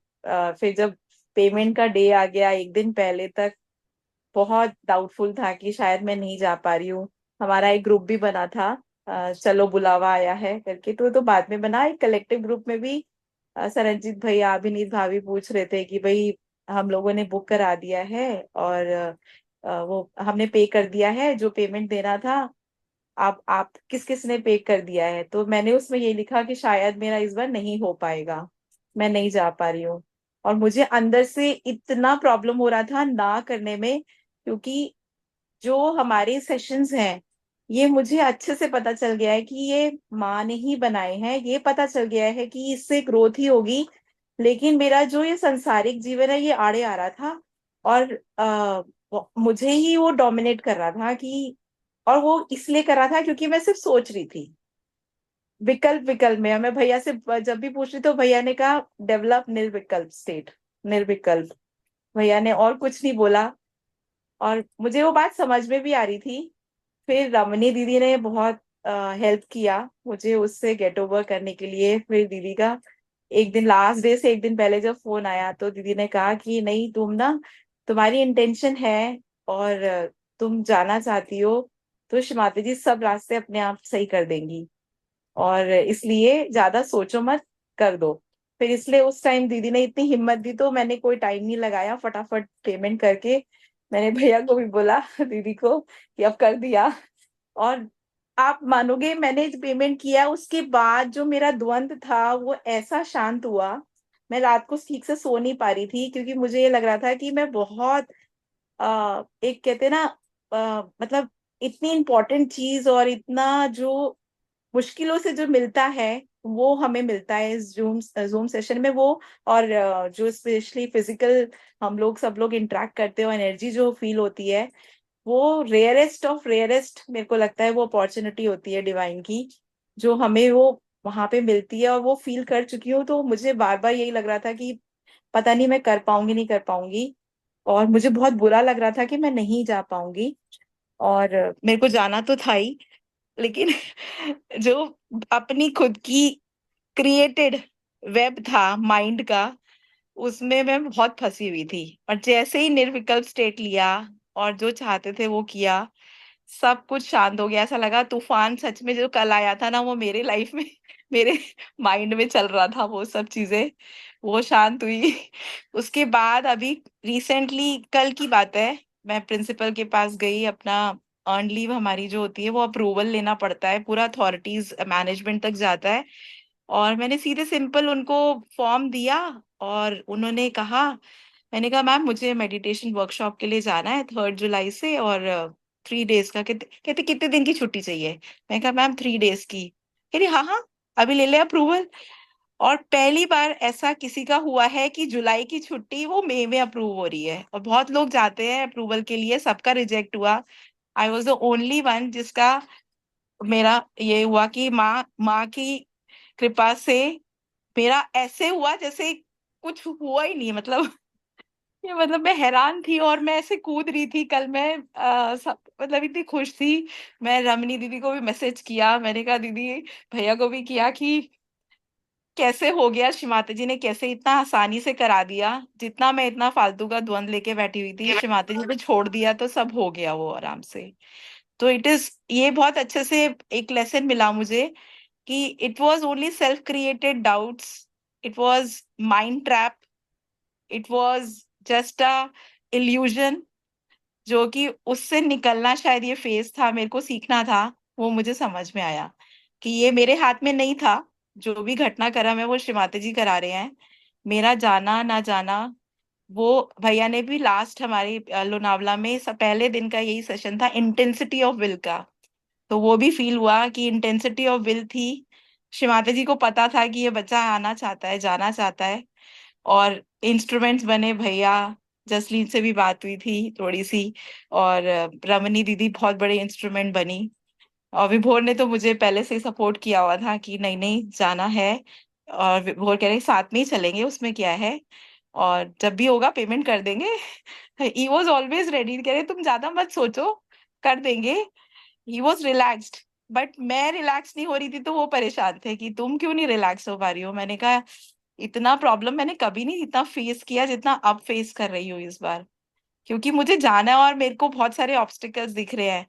फिर जब पेमेंट का डे आ गया, एक दिन पहले तक बहुत डाउटफुल था कि शायद मैं नहीं जा पा रही हूँ। हमारा एक ग्रुप भी बना था, चलो बुलावा आया है करके, तो बाद में बना। एक कलेक्टिव ग्रुप में भी सरनजीत भैया, अभिनीत भाभी पूछ रहे थे कि भाई हम लोगों ने बुक करा दिया है, और वो हमने पे कर दिया है जो पेमेंट देना था। आप किस किस ने पे कर दिया है? तो मैंने उसमें ये लिखा कि शायद मेरा इस बार नहीं हो पाएगा, मैं नहीं जा पा रही हूँ। और मुझे अंदर से इतना प्रॉब्लम हो रहा था ना करने में, क्योंकि जो हमारे सेशंस हैं, ये मुझे अच्छे से पता चल गया है कि ये माँ ने ही बनाए हैं। ये पता चल गया है कि इससे ग्रोथ ही होगी, लेकिन मेरा जो ये सांसारिक जीवन है ये आड़े आ रहा था। और मुझे ही वो डोमिनेट कर रहा था कि, और वो इसलिए कर रहा था क्योंकि मैं सिर्फ सोच रही थी विकल्प विकल्प में। मैं भैया से जब भी पूछ रही तो भैया ने कहा डेवलप निर्विकल्प स्टेट, निर्विकल्प। भैया ने और कुछ नहीं बोला, और मुझे वो बात समझ में भी आ रही थी। फिर रमनी दीदी ने बहुत हेल्प किया मुझे उससे गेट ओवर करने के लिए। फिर दीदी का एक दिन, लास्ट डे से एक दिन पहले जब फोन आया, तो दीदी ने कहा कि नहीं, तुम ना, तुम्हारी इंटेंशन है और तुम जाना चाहती हो, तो श्रीमाता जी सब रास्ते अपने आप सही कर देंगी, और इसलिए ज्यादा सोचो मत, कर दो। फिर इसलिए उस टाइम दीदी ने इतनी हिम्मत दी, तो मैंने कोई टाइम नहीं लगाया, फटाफट पेमेंट करके मैंने भैया को भी बोला दीदी को कि अब कर दिया। और आप मानोगे, मैंने पेमेंट किया उसके बाद जो मेरा द्वंद था वो ऐसा शांत हुआ। मैं रात को ठीक से सो नहीं पा रही थी, क्योंकि मुझे ये लग रहा था कि मैं बहुत एक कहते हैं ना, मतलब इतनी इम्पोर्टेंट चीज और इतना जो मुश्किलों से जो मिलता है, वो हमें मिलता है इस जूम जूम सेशन में। वो और जो स्पेशली फिजिकल हम लोग सब लोग इंटरेक्ट करते हो, एनर्जी जो फील होती है, वो रेयरेस्ट ऑफ रेयरेस्ट मेरे को लगता है वो अपॉर्चुनिटी होती है डिवाइन की, जो हमें वो वहां पे मिलती है। और वो फील कर चुकी हूँ, तो मुझे बार बार यही लग रहा था कि पता नहीं मैं कर पाऊंगी नहीं कर पाऊंगी। और मुझे बहुत बुरा लग रहा था कि मैं नहीं जा पाऊंगी, और मेरे को जाना तो था ही, लेकिन जो अपनी खुद की क्रिएटेड वेब था माइंड का, उसमें मैं बहुत फंसी हुई थी। और जैसे ही निर्विकल्प स्टेट लिया और जो चाहते थे वो किया, सब कुछ शांत हो गया। ऐसा लगा तूफान सच में जो कल आया था ना, वो मेरे लाइफ में मेरे माइंड में चल रहा था, वो सब चीजें वो शांत हुई। उसके बाद अभी रिसेंटली कल की बात है, मैं प्रिंसिपल के पास गई। अपना अर्न लीव हमारी जो होती है वो अप्रूवल लेना पड़ता है, पूरा अथॉरिटीज मैनेजमेंट तक जाता है। और मैंने सीधे सिंपल उनको फॉर्म दिया, और उन्होंने कहा, मैंने कहा मैम मुझे मेडिटेशन वर्कशॉप के लिए जाना है 3 जुलाई से, और 3 डेज का। कहते कितने दिन की छुट्टी चाहिए? मैं कहा मैम 3 डेज की। कह रही हाँ हाँ, अभी ले ले अप्रूवल। और पहली बार ऐसा किसी का हुआ है कि जुलाई की छुट्टी वो मई में अप्रूव हो रही है। और बहुत लोग जाते हैं अप्रूवल के लिए, सबका रिजेक्ट हुआ। I was the only one जिसका, मेरा ये हुआ कि माँ माँ की कृपा से मेरा ऐसे हुआ जैसे कुछ हुआ ही नहीं, मतलब ये, मतलब मैं हैरान थी और मैं ऐसे कूद रही थी कल। मैं सब मतलब इतनी खुश थी। मैं रमनी दीदी को भी मैसेज किया, मैंने कहा दीदी, भैया को भी किया कि कैसे हो गया, श्री माता जी ने कैसे इतना आसानी से करा दिया। जितना मैं इतना फालतू का द्वंद लेके बैठी हुई थी, श्री माता जी ने छोड़ दिया तो सब हो गया वो आराम से। तो इट इज, ये बहुत अच्छे से एक लेसन मिला मुझे कि it was only self created doubts, it was mind trap, it was just a illusion, जो कि उससे निकलना शायद ये फेज था, मेरे को सीखना था। वो मुझे समझ में आया कि ये मेरे हाथ में नहीं था। जो भी घटनाक्रम है वो श्री माता जी करा रहे हैं। मेरा जाना ना जाना, वो भैया ने भी लास्ट हमारे लोनावला में पहले दिन का यही सेशन था, इंटेंसिटी ऑफ विल का। तो वो भी फील हुआ कि इंटेंसिटी ऑफ विल थी। श्री माता जी को पता था कि ये बच्चा आना चाहता है, जाना चाहता है। और इंस्ट्रूमेंट्स बने भैया, जसलीन से भी बात हुई थी थोड़ी सी, और रमनी दीदी बहुत बड़े इंस्ट्रूमेंट बनी। और विभोर ने तो मुझे पहले से ही सपोर्ट किया हुआ था कि नहीं नहीं जाना है। और विभोर कह रहे साथ में ही चलेंगे, उसमें क्या है, और जब भी होगा पेमेंट कर देंगे। ही वॉज ऑलवेज रेडी, कह रहे तुम ज्यादा मत सोचो, कर देंगे। He was relaxed. बट मैं रिलैक्स नहीं हो रही थी, तो वो परेशान थे कि तुम क्यों नहीं रिलैक्स हो पा रही हो। मैंने कहा इतना प्रॉब्लम मैंने कभी नहीं इतना फेस किया जितना अब फेस कर रही हूँ इस बार, क्योंकि मुझे जाना है और मेरे को बहुत सारे ऑब्स्टिकल्स दिख रहे हैं।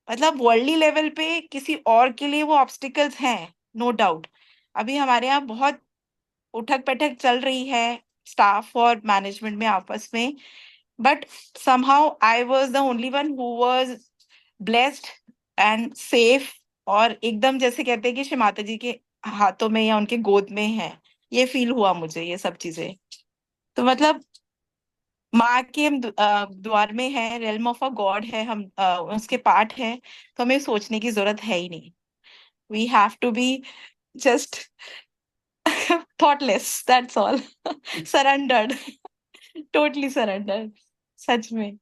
मतलब वर्ल्डली लेवल पे किसी और के लिए वो ऑब्स्टिकल्स हैं, नो डाउट। अभी हमारे यहाँ बहुत उठक बैठक चल रही है स्टाफ और मैनेजमेंट में आपस में, but somehow I was the only one who was blessed and safe, और एकदम जैसे कहते हैं कि श्री माता जी के हाथों में या उनके गोद में है, ये फील हुआ मुझे ये सब चीजें। तो मतलब माँ के हम द्वार में है, रेलम ऑफ अ गॉड है, हम उसके पार्ट है, तो हमें सोचने की जरूरत है ही नहीं। We have to be just thoughtless, that's all. Surrendered, totally surrendered. सच में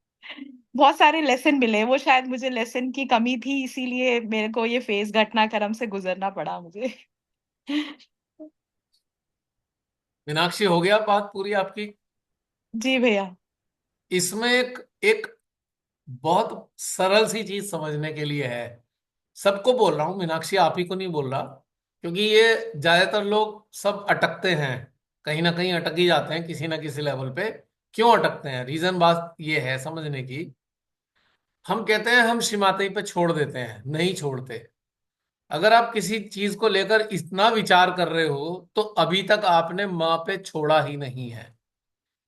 बहुत सारे लेसन मिले, वो शायद मुझे लेसन की कमी थी, इसीलिए मेरे को ये फेस घटनाक्रम से गुजरना पड़ा मुझे। मीनाक्षी, हो गया बात पूरी आपकी? जी भैया। इसमें एक एक बहुत सरल सी चीज समझने के लिए है। सबको बोल रहा हूं, मीनाक्षी आप ही को नहीं बोल रहा, क्योंकि ये ज्यादातर लोग सब अटकते हैं, कहीं ना कहीं अटक ही जाते हैं किसी ना किसी लेवल पे। क्यों अटकते हैं, रीजन बात ये है समझने की। हम कहते हैं हम श्रीमाता पे छोड़ देते हैं, नहीं छोड़ते। अगर आप किसी चीज को लेकर इतना विचार कर रहे हो तो अभी तक आपने माँ पे छोड़ा ही नहीं है।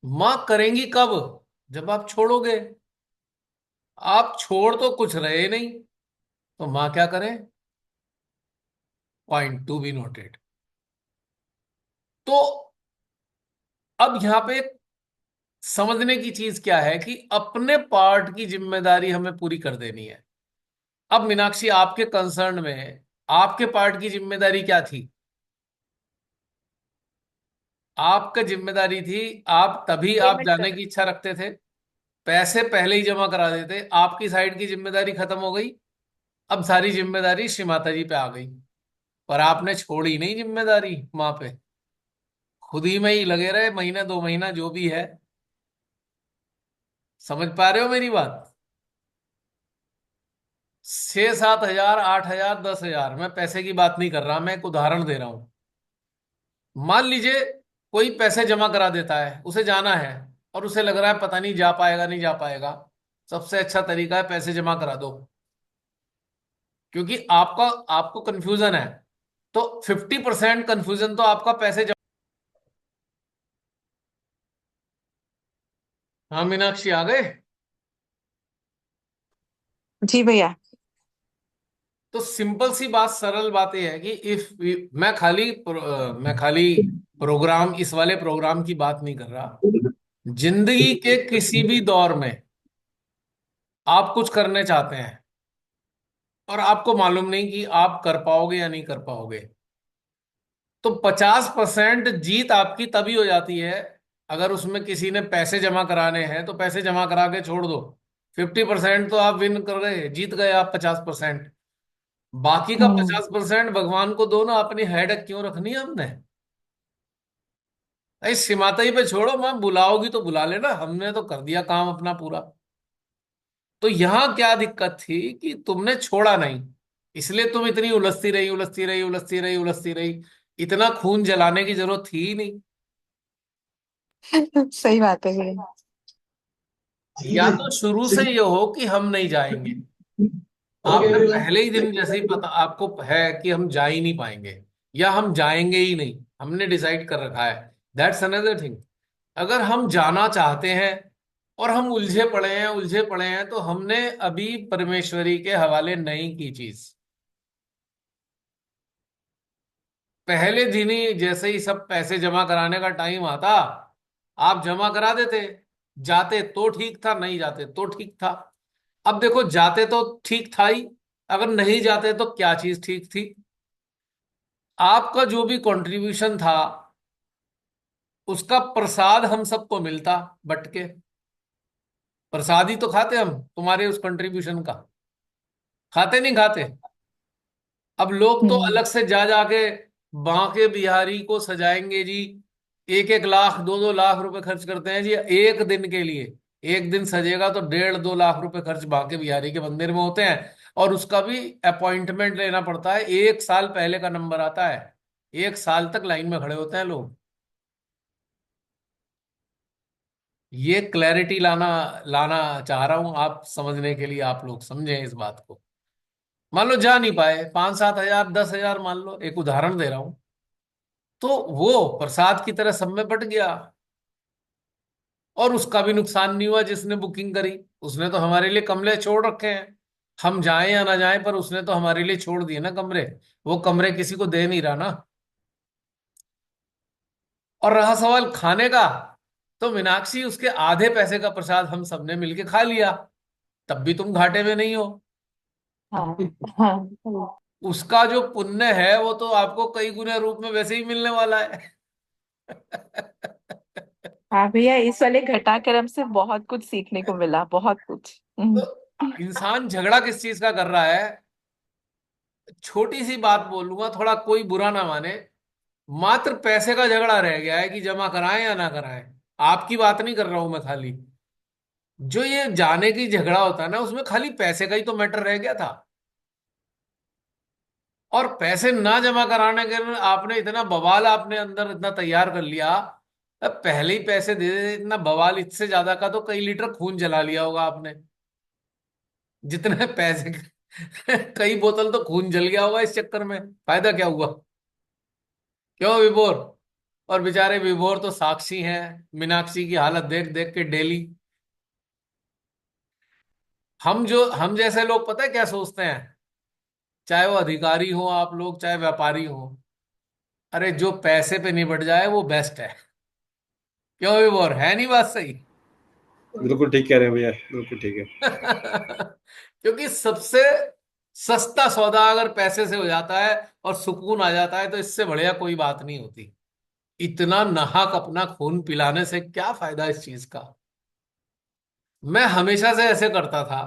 माँ करेंगी कब? जब आप छोड़ोगे। आप छोड़ तो कुछ रहे नहीं, तो माँ क्या करें? Point to be noted. तो अब यहां पे समझने की चीज क्या है कि अपने पार्ट की जिम्मेदारी हमें पूरी कर देनी है। अब मीनाक्षी, आपके कंसर्न में आपके पार्ट की जिम्मेदारी क्या थी? आपका जिम्मेदारी थी, आप तभी आप पेमेंट जाने करना। की इच्छा रखते थे, पैसे पहले ही जमा करा देते, आपकी साइड की जिम्मेदारी खत्म हो गई। अब सारी जिम्मेदारी श्री माता जी पे आ गई, पर आपने छोड़ी नहीं जिम्मेदारी माँ पे। खुद ही में ही लगे रहे, महीना 2 महीना जो भी है। समझ पा रहे हो मेरी बात? 6-7 हजार, 8 हजार, 10 हजार, मैं पैसे की बात नहीं कर रहा, मैं एक उदाहरण दे रहा हूं। मान लीजिए कोई पैसे जमा करा देता है, उसे जाना है, और उसे लग रहा है पता नहीं जा पाएगा नहीं जा पाएगा। सबसे अच्छा तरीका है पैसे जमा करा दो, क्योंकि आपका आपको कंफ्यूजन है। तो 50% कंफ्यूजन तो आपका पैसे जमा। हाँ मीनाक्षी, आ गए? जी भैया। तो सिंपल सी बात, सरल बात यह है कि इफ मैं खाली प्रोग्राम, इस वाले प्रोग्राम की बात नहीं कर रहा। जिंदगी के किसी भी दौर में आप कुछ करने चाहते हैं और आपको मालूम नहीं कि आप कर पाओगे या नहीं कर पाओगे, तो 50% जीत आपकी तभी हो जाती है अगर उसमें किसी ने पैसे जमा कराने हैं तो पैसे जमा करा के छोड़ दो। 50% तो आप विन कर गए, जीत गए आप 50%। बाकी का हम्म। 50% भगवान को दो ना, अपनी हेडेक क्यों रखनी है हमने? अरे सिमाता ही पे छोड़ो, मैं बुलाओगी तो बुला लेना, हमने तो कर दिया काम अपना पूरा। तो यहां क्या दिक्कत थी कि तुमने छोड़ा नहीं, इसलिए तुम इतनी उलझती रही, उलझती रही, उलझती रही, उलझती रही। इतना खून जलाने की जरूरत थी ही नहीं। सही बात है भैया। या तो शुरू से ये हो कि हम नहीं जाएंगे, आपने पहले ही दिन जैसे ही पता आपको है कि हम जा ही नहीं पाएंगे या हम जाएंगे ही नहीं, हमने डिसाइड कर रखा है, दैट्स अनदर थिंग। अगर हम जाना चाहते हैं और हम उलझे पड़े हैं, तो हमने अभी परमेश्वरी के हवाले नहीं की चीज। पहले दिन ही जैसे ही सब पैसे जमा कराने का टाइम आता, आप जमा करा देते। जाते तो ठीक था, नहीं जाते तो ठीक था। अब देखो, जाते तो ठीक था ही, अगर नहीं जाते तो क्या चीज ठीक थी? आपका जो भी कंट्रीब्यूशन था उसका प्रसाद हम सबको मिलता, बट के प्रसाद ही तो खाते हम तुम्हारे उस कंट्रीब्यूशन का। खाते नहीं खाते? अब लोग तो हम्म। अलग से जा जाके बांके बिहारी को सजाएंगे जी, 1-1 लाख 2-2 लाख रुपए खर्च करते हैं जी एक दिन के लिए। एक दिन सजेगा तो 1.5-2 लाख रुपए खर्च बांके बिहारी के मंदिर में होते हैं। और उसका भी अपॉइंटमेंट लेना पड़ता है, 1 साल पहले का नंबर आता है, 1 साल तक लाइन में खड़े होते हैं लोग। ये क्लैरिटी लाना लाना चाह रहा हूं आप समझने के लिए, आप लोग समझें इस बात को। मान लो जा नहीं पाए, 5-7 हजार 10 हजार मान लो, एक उदाहरण दे रहा हूं, तो वो प्रसाद की तरह सब में बट गया। और उसका भी नुकसान नहीं हुआ जिसने बुकिंग करी, उसने तो हमारे लिए कमरे छोड़ रखे हैं। हम जाएं या ना जाएं, पर उसने तो हमारे लिए छोड़ दिए ना कमरे। वो कमरे किसी को दे नहीं रहा ना। और रहा सवाल खाने का, तो मीनाक्षी उसके आधे पैसे का प्रसाद हम सबने मिलके खा लिया, तब भी तुम घाटे में नहीं हो। हाँ हाँ उसका जो पुण्य है वो तो आपको कई गुना रूप में वैसे ही मिलने वाला है। हाँ भैया, इस वाले घटनाक्रम से बहुत कुछ सीखने को मिला, बहुत कुछ। तो इंसान झगड़ा किस चीज का कर रहा है? छोटी सी बात बोलूंगा, थोड़ा कोई बुरा ना माने, मात्र पैसे का झगड़ा रह गया है कि जमा कराएं या ना कराएं। आपकी बात नहीं कर रहा हूं मैं खाली, जो ये जाने की झगड़ा होता है ना, उसमें खाली पैसे का ही तो मैटर रह गया था। और पैसे ना जमा कराने के लिए आपने इतना बवाल आपने अंदर इतना तैयार कर लिया। अब पहले ही पैसे दे दे, इतना बवाल, इससे ज्यादा का तो कई लीटर खून जला लिया होगा आपने, जितने पैसे कई बोतल तो खून जल गया होगा इस चक्कर में। फायदा क्या हुआ? क्यों विभोर? और बेचारे विभोर तो साक्षी हैं, मीनाक्षी की हालत देख देख के डेली। हम जैसे लोग पता है क्या सोचते हैं, चाहे वो अधिकारी हो आप लोग, चाहे व्यापारी हो, अरे जो पैसे पे निपट जाए वो बेस्ट है। क्यों विभोर, है नहीं बात सही? बिल्कुल ठीक कह रहे हैं भैया, बिल्कुल ठीक है। क्योंकि सबसे सस्ता सौदा अगर पैसे से हो जाता है और सुकून आ जाता है, तो इससे बढ़िया कोई बात नहीं होती। इतना नाहक अपना खून पिलाने से क्या फायदा इस चीज का? मैं हमेशा से ऐसे करता था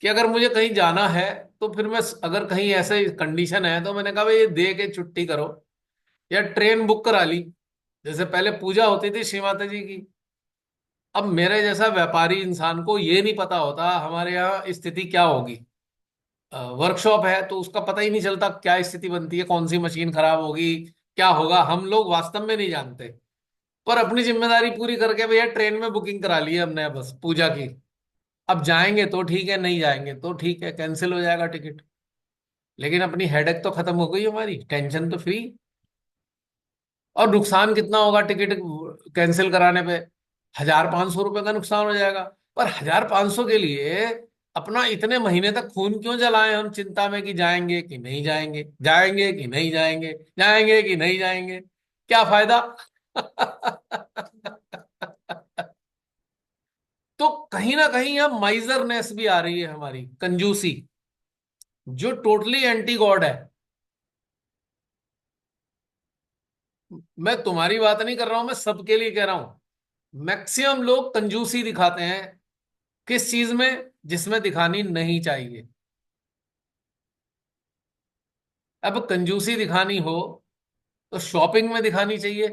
कि अगर मुझे कहीं जाना है, तो फिर मैं, अगर कहीं ऐसे कंडीशन है, तो मैंने कहा भाई ये दे के छुट्टी करो, या ट्रेन बुक करा ली। जैसे पहले पूजा होती थी श्री माता जी की, अब मेरे जैसा व्यापारी इंसान को ये नहीं पता होता हमारे यहाँ स्थिति क्या होगी। वर्कशॉप है तो उसका पता ही नहीं चलता क्या स्थिति बनती है, कौन सी मशीन खराब होगी, क्या होगा, हम लोग वास्तव में नहीं जानते। पर अपनी जिम्मेदारी पूरी करके भैया ट्रेन में बुकिंग करा ली है हमने बस पूजा की। अब जाएंगे तो ठीक है, नहीं जाएंगे तो ठीक है, कैंसिल हो जाएगा टिकट। लेकिन अपनी हेडेक तो खत्म हो गई, हमारी टेंशन तो फ्री। और नुकसान कितना होगा टिकट कैंसिल कराने पे? 1,000-500 रुपए का नुकसान हो जाएगा। पर 1,000-500 के लिए अपना इतने महीने तक खून क्यों जलाएं हम चिंता में कि जाएंगे कि नहीं जाएंगे, जाएंगे कि नहीं जाएंगे, जाएंगे कि नहीं जाएंगे, क्या फायदा? तो कहीं ना कहीं यह माइजरनेस भी आ रही है, हमारी कंजूसी, जो टोटली एंटी गॉड है। मैं तुम्हारी बात नहीं कर रहा हूं, मैं सबके लिए कह रहा हूं। मैक्सिमम लोग कंजूसी दिखाते हैं, किस चीज में? जिसमें दिखानी नहीं चाहिए। अब कंजूसी दिखानी हो तो शॉपिंग में दिखानी चाहिए।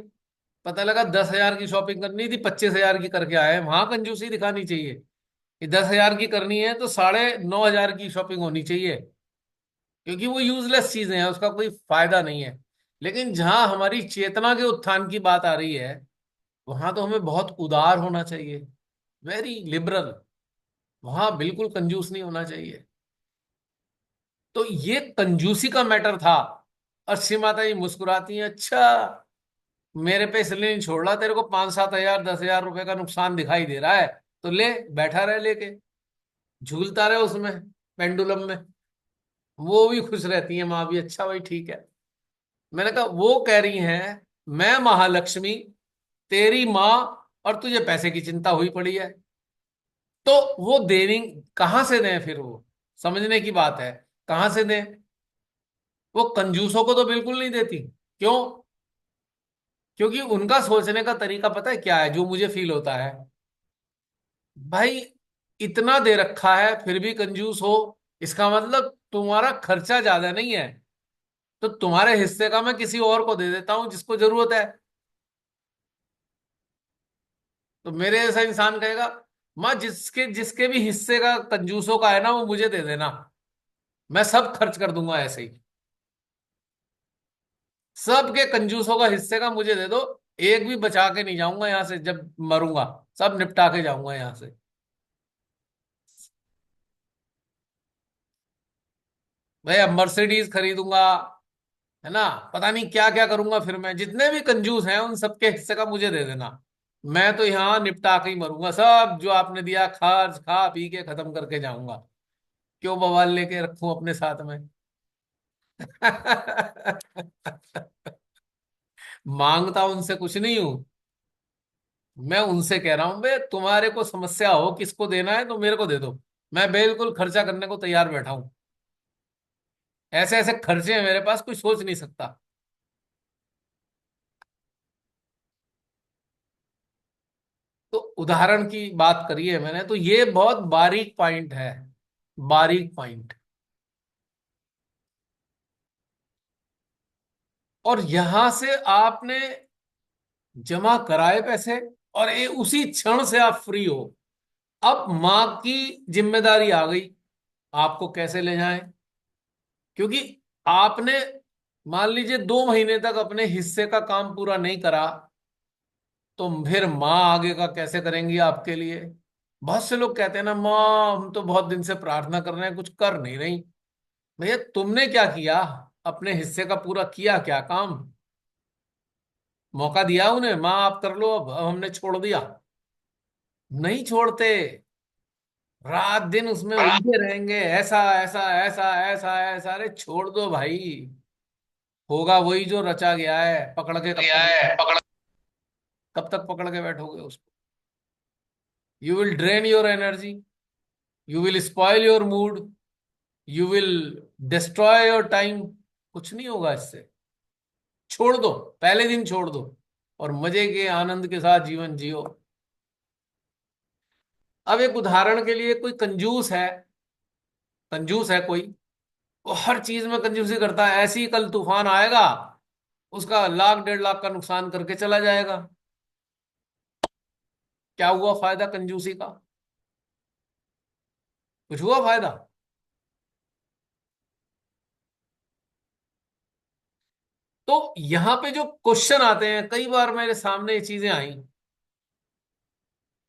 पता लगा 10 हजार की शॉपिंग करनी थी, 25 हजार की करके आए, वहां कंजूसी दिखानी चाहिए। कि 10 हजार की करनी है तो 9,500 की शॉपिंग होनी चाहिए, क्योंकि वो यूजलेस चीजें हैं, उसका कोई फायदा नहीं है। लेकिन जहां हमारी चेतना के उत्थान की बात आ रही है, वहां तो हमें बहुत उदार होना चाहिए, वेरी लिबरल। वहां बिल्कुल कंजूस नहीं होना चाहिए। तो ये कंजूसी का मैटर था। और श्री माता जी मुस्कुराती हैं, अच्छा मेरे पे इसलिए नहीं छोड़ रहा, तेरे को 5-7 हजार 10 हजार रुपए का नुकसान दिखाई दे रहा है, तो ले बैठा रहे लेके, झूलता रहे उसमें, पेंडुलम में। वो भी खुश रहती है माँ भी, अच्छा भाई ठीक है। मैंने कहा वो कह रही हैं मैं महालक्ष्मी तेरी माँ, और तुझे पैसे की चिंता हुई पड़ी है। तो वो देनी कहां से दें फिर? वो समझने की बात है, कहां से दें? वो कंजूसों को तो बिल्कुल नहीं देती। क्यों? क्योंकि उनका सोचने का तरीका पता है क्या है, जो मुझे फील होता है, भाई इतना दे रखा है फिर भी कंजूस हो, इसका मतलब तुम्हारा खर्चा ज्यादा नहीं है, तो तुम्हारे हिस्से का मैं किसी और को दे देता हूं जिसको जरूरत है। तो मेरे जैसा इंसान कहेगा, माँ जिसके जिसके भी हिस्से का कंजूसों का है ना, वो मुझे दे देना, मैं सब खर्च कर दूंगा ऐसे ही। सबके कंजूसों का हिस्से का मुझे दे दो, एक भी बचा के नहीं जाऊंगा यहां से, जब मरूंगा सब निपटा के जाऊंगा यहां से। भाई अब मर्सिडीज खरीदूंगा, है ना, पता नहीं क्या क्या करूंगा, फिर मैं जितने भी कंजूस हैं उन सबके हिस्से का मुझे दे देना। मैं तो यहाँ निपटा के ही मरूंगा, सब जो आपने दिया खर्च खा पी के खत्म करके जाऊंगा। क्यों बवाल लेके रखूं अपने साथ में। मांगता उनसे कुछ नहीं हूं, मैं उनसे कह रहा हूं, बे तुम्हारे को समस्या हो किसको देना है तो मेरे को दे दो, मैं बिल्कुल खर्चा करने को तैयार बैठा हूं। ऐसे ऐसे खर्चे हैं मेरे पास, कोई सोच नहीं सकता। तो उदाहरण की बात करी है मैंने, तो ये बहुत बारीक पॉइंट है, बारीक पॉइंट। और यहां से आपने जमा कराए पैसे, और ये उसी क्षण से आप फ्री हो। अब मां की जिम्मेदारी आ गई, आपको कैसे ले जाएं। क्योंकि आपने मान लीजिए 2 महीने तक अपने हिस्से का काम पूरा नहीं करा, तो फिर माँ आगे का कैसे करेंगी आपके लिए। बहुत से लोग कहते हैं ना, माँ हम तो बहुत दिन से प्रार्थना कर रहे हैं, कुछ कर नहीं रही। भैया तुमने क्या किया, अपने हिस्से का पूरा किया क्या काम। मौका दिया उन्हें, माँ आप कर लो, अब हमने छोड़ दिया। नहीं छोड़ते, रात दिन उसमें उलझे रहेंगे, ऐसा ऐसा ऐसा ऐसा ऐसा। अरे छोड़ दो भाई, होगा वही जो रचा गया है, पकड़ के कब तक पकड़ के बैठोगे उसको। You will drain your energy, you will spoil your mood, you will destroy your time. कुछ नहीं होगा इससे, छोड़ दो, पहले दिन छोड़ दो, और मजे के आनंद के साथ जीवन जियो। अब एक उदाहरण के लिए, कोई कंजूस है, कंजूस है कोई, वो हर चीज में कंजूसी करता है, ऐसे ही कल तूफान आएगा, उसका 1 लाख 1.5 लाख का नुकसान करके चला जाएगा। क्या हुआ फायदा कंजूसी का, कुछ हुआ फायदा। तो यहां पे जो क्वेश्चन आते हैं, कई बार मेरे सामने ये चीजें आई,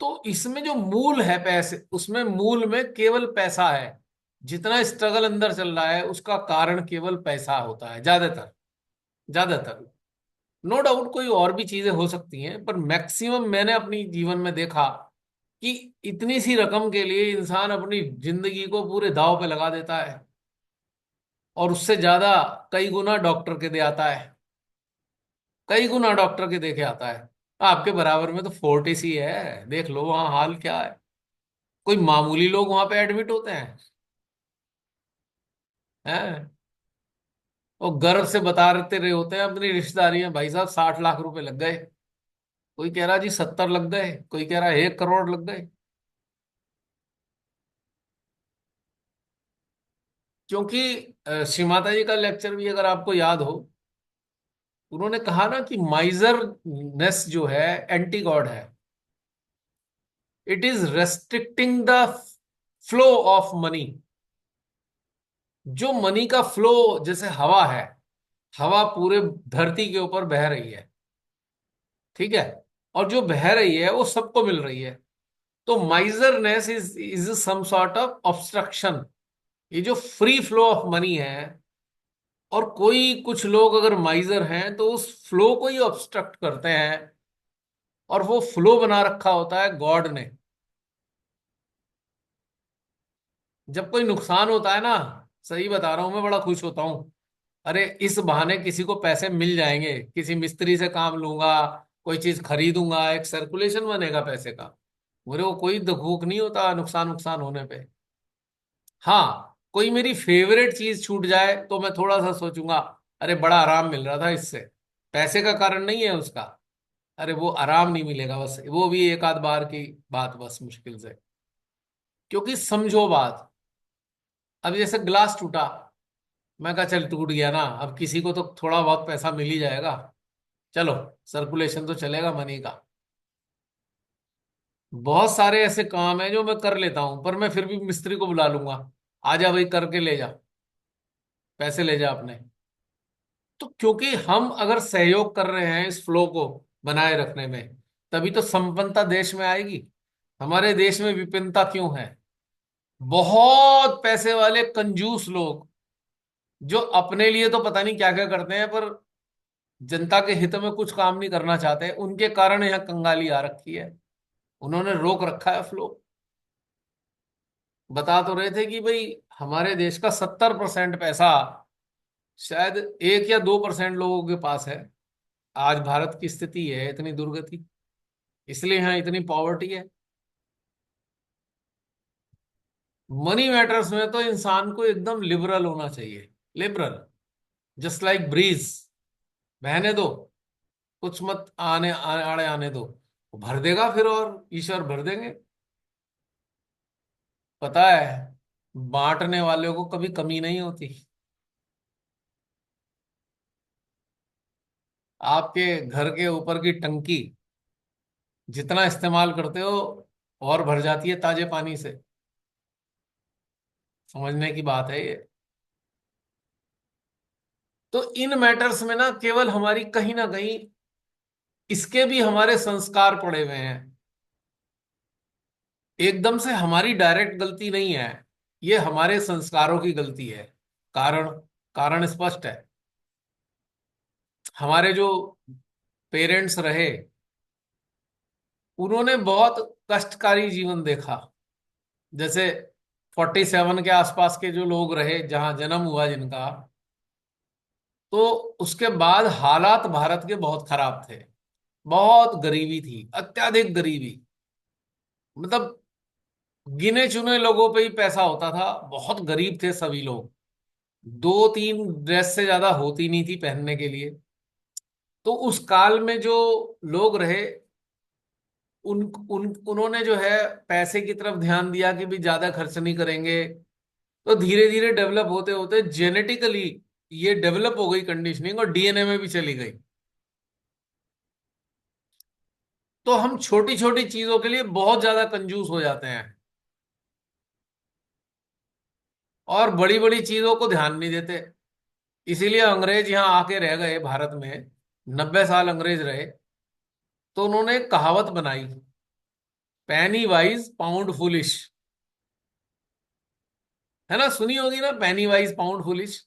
तो इसमें जो मूल है पैसे, उसमें मूल में केवल पैसा है। जितना स्ट्रगल अंदर चल रहा है उसका कारण केवल पैसा होता है, ज्यादातर, ज्यादातर। नो डाउट कोई और भी चीजें हो सकती हैं, पर मैक्सिमम मैंने अपनी जीवन में देखा कि इतनी सी रकम के लिए इंसान अपनी जिंदगी को पूरे दांव पे लगा देता है, और उससे ज्यादा कई गुना डॉक्टर के दे आता है, कई गुना डॉक्टर के देखे आता है। आपके बराबर में तो फोर्टिस ही है, देख लो वहां हाल क्या है। कोई मामूली लोग वहां पे एडमिट होते हैं। वो गर्व से बताते रहे होते हैं अपनी रिश्तेदारी में, भाई साहब 60 लाख रुपए लग गए, कोई कह रहा जी 70 लग गए, कोई कह रहा 1 करोड़ लग गए। क्योंकि श्री माता जी का लेक्चर भी अगर आपको याद हो, उन्होंने कहा ना कि माइजरनेस जो है एंटी गॉड है। It is restricting the flow of money. जो मनी का फ्लो, जैसे हवा है, हवा पूरे धरती के ऊपर बह रही है, ठीक है, और जो बह रही है वो सबको मिल रही है। तो miserness is some sort of obstruction. ये जो फ्री फ्लो ऑफ मनी है, और कोई कुछ लोग अगर माइजर हैं तो उस फ्लो को ही ऑब्स्ट्रक्ट करते हैं, और वो फ्लो बना रखा होता है गॉड ने। जब कोई नुकसान होता है ना, सही बता रहा हूं, मैं बड़ा खुश होता हूं। अरे इस बहाने किसी को पैसे मिल जाएंगे, किसी मिस्त्री से काम लूंगा, कोई चीज खरीदूंगा, एक सर्कुलेशन बनेगा पैसे का। मेरे को कोई दुख नहीं होता नुकसान नुकसान होने पे। हाँ, कोई मेरी फेवरेट चीज छूट जाए तो मैं थोड़ा सा सोचूंगा, अरे बड़ा आराम मिल रहा था इससे, पैसे का कारण नहीं है उसका। अरे वो आराम नहीं मिलेगा, बस वो भी एक आध बार की बात, बस मुश्किल से। क्योंकि समझो बात, अब जैसे ग्लास टूटा, मैं कहा चल टूट गया ना, अब किसी को तो थोड़ा बहुत पैसा मिल ही जाएगा, चलो सर्कुलेशन तो चलेगा मनी का। बहुत सारे ऐसे काम है जो मैं कर लेता हूं, पर मैं फिर भी मिस्त्री को बुला लूंगा, आजा भाई करके ले जा, पैसे ले जा अपने। तो क्योंकि हम अगर सहयोग कर रहे हैं इस फ्लो को बनाए रखने में, तभी तो संपन्नता देश में आएगी। हमारे देश में विपिनता क्यों है? बहुत पैसे वाले कंजूस लोग जो अपने लिए तो पता नहीं क्या क्या करते हैं, पर जनता के हित में कुछ काम नहीं करना चाहते, उनके कारण यहाँ कंगाली आ रखी है। उन्होंने रोक रखा है फ्लो। बता तो रहे थे कि भाई हमारे देश का 70% पैसा शायद 1 या 2% लोगों के पास है। आज भारत की स्थिति है इतनी दुर्गति, इसलिए यहाँ इतनी पॉवर्टी है। मनी मैटर्स में तो इंसान को एकदम लिबरल होना चाहिए, लिबरल, जस्ट लाइक ब्रीज। बहने दो, कुछ मत आड़े आने दो, वो भर देगा फिर, और ईश्वर भर देंगे। पता है, बांटने वाले को कभी कमी नहीं होती। आपके घर के ऊपर की टंकी जितना इस्तेमाल करते हो और भर जाती है ताजे पानी से। समझने की बात है ये। तो इन मैटर्स में ना केवल हमारी कहीं ना कहीं इसके भी हमारे संस्कार पड़े हुए हैं। एकदम से हमारी डायरेक्ट गलती नहीं है, ये हमारे संस्कारों की गलती है। कारण कारण स्पष्ट है। हमारे जो पेरेंट्स रहे, उन्होंने बहुत कष्टकारी जीवन देखा। जैसे 47 के आसपास के जो लोग रहे, जहां जन्म हुआ जिनका, तो उसके बाद हालात भारत के बहुत खराब थे। बहुत गरीबी थी, अत्यधिक गरीबी। मतलब गिने चुने लोगों पे ही पैसा होता था, बहुत गरीब थे सभी लोग। 2-3 ड्रेस से ज्यादा होती नहीं थी पहनने के लिए। तो उस काल में जो लोग रहे, उन्होंने जो है पैसे की तरफ ध्यान दिया कि भी ज्यादा खर्च नहीं करेंगे। तो धीरे धीरे डेवलप होते होते जेनेटिकली ये डेवलप हो गई कंडीशनिंग, और डीएनए में भी चली गई। तो हम छोटी छोटी चीजों के लिए बहुत ज्यादा कंजूस हो जाते हैं, और बड़ी बड़ी चीजों को ध्यान नहीं देते। इसीलिए अंग्रेज यहाँ आके रह गए भारत में, 90 साल अंग्रेज रहे। तो उन्होंने एक कहावत बनाई, पैनी वाइज पाउंड फुलिश। है ना, सुनी होगी ना, पैनी वाइज पाउंड फुलिश।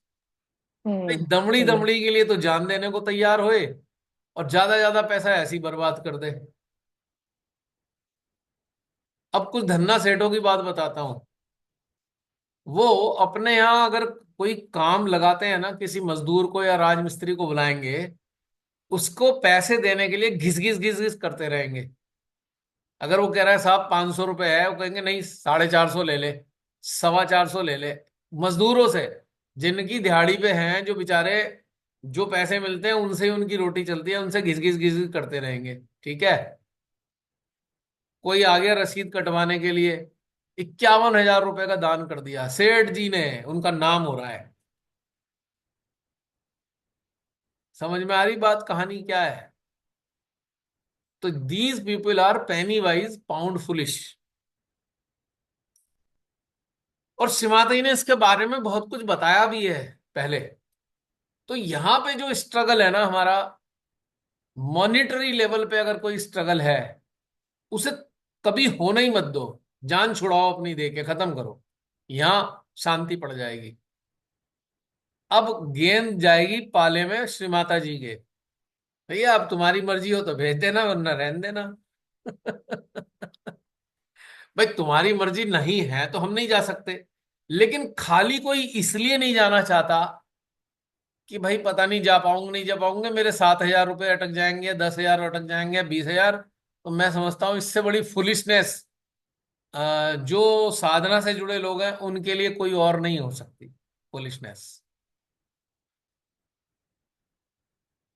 दमड़ी सही है। दमड़ी के लिए तो जान देने को तैयार होए, और ज्यादा ज्यादा पैसा ऐसे ही बर्बाद कर दे। अब कुछ धन्ना सेठों की बात बताता हूं। वो अपने यहाँ अगर कोई काम लगाते हैं ना, किसी मजदूर को या राजमिस्त्री को बुलाएंगे, उसको पैसे देने के लिए घिस घिस घिस घिस करते रहेंगे। अगर वो कह रहा है साहब 500 रुपए है, वो कहेंगे नहीं 450 ले ले, 425 ले ले। मजदूरों से, जिनकी दिहाड़ी पे हैं, जो बेचारे जो पैसे मिलते हैं उनसे ही उनकी रोटी चलती है, उनसे घिस घिस घिस घिस करते रहेंगे। ठीक है। कोई आ गया रसीद कटवाने के लिए, 51,000 रुपए का दान कर दिया सेठ जी ने, उनका नाम हो रहा है। समझ में आ रही बात, कहानी क्या है? तो these people are penny wise pound foolish. और सिमाताई ने इसके बारे में बहुत कुछ बताया भी है पहले। तो यहां पे जो स्ट्रगल है ना हमारा, मॉनिटरी लेवल पे अगर कोई स्ट्रगल है, उसे कभी होने ही मत दो। जान छुड़ाओ अपनी, दे के खत्म करो, यहां शांति पड़ जाएगी। अब गेंद जाएगी पाले में श्री माता जी के। भैया अब तुम्हारी मर्जी हो तो भेज देना, वरना रहने देना। भाई तुम्हारी मर्जी नहीं है तो हम नहीं जा सकते। लेकिन खाली कोई इसलिए नहीं जाना चाहता कि भाई पता नहीं जा पाऊंगे नहीं जा पाऊंगे, मेरे 7,000 रुपये अटक जाएंगे, 10,000 अटक जाएंगे, 20,000। तो मैं समझता हूं इससे बड़ी फुलिशनेस जो साधना से जुड़े लोग हैं उनके लिए कोई और नहीं हो सकती, फुलिशनेस।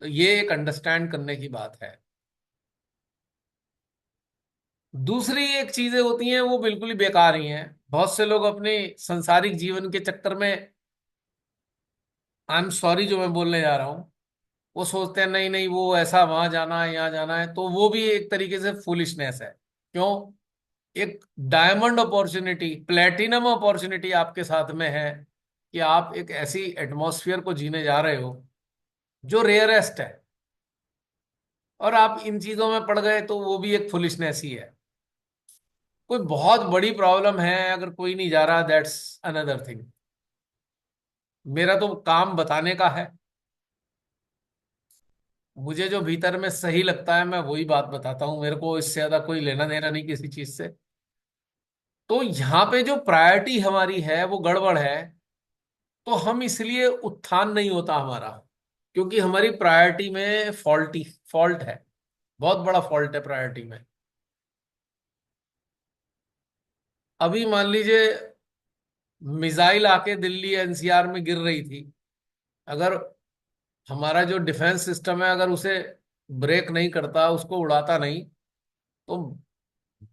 तो ये एक अंडरस्टैंड करने की बात है। दूसरी एक चीजें होती हैं वो बिल्कुल ही बेकार ही हैं। बहुत से लोग अपने संसारिक जीवन के चक्कर में, आई एम सॉरी जो मैं बोलने जा रहा हूं, वो सोचते हैं नहीं नहीं वो ऐसा वहां जाना है यहाँ जाना है, तो वो भी एक तरीके से फुलिशनेस है। क्यों? एक डायमंड अपॉर्चुनिटी, प्लेटिनम अपॉर्चुनिटी आपके साथ में है कि आप एक ऐसी एटमॉस्फेयर को जीने जा रहे हो जो रेयरेस्ट है, और आप इन चीजों में पड़ गए तो वो भी एक फुलिशनेस ही है। कोई बहुत बड़ी प्रॉब्लम है अगर कोई नहीं जा रहा, दैट्स अनदर थिंग। मेरा तो काम बताने का है, मुझे जो भीतर में सही लगता है मैं वही बात बताता हूं, मेरे को इससे ज्यादा कोई लेना देना नहीं किसी चीज से। तो यहाँ पे जो प्रायोरिटी हमारी है वो गड़बड़ है, तो हम इसलिए उत्थान नहीं होता हमारा, क्योंकि हमारी प्रायोरिटी में फॉल्ट है, बहुत बड़ा फॉल्ट है प्रायोरिटी में। अभी मान लीजिए मिसाइल आके दिल्ली एनसीआर में गिर रही थी, अगर हमारा जो डिफेंस सिस्टम है अगर उसे ब्रेक नहीं करता, उसको उड़ाता नहीं, तो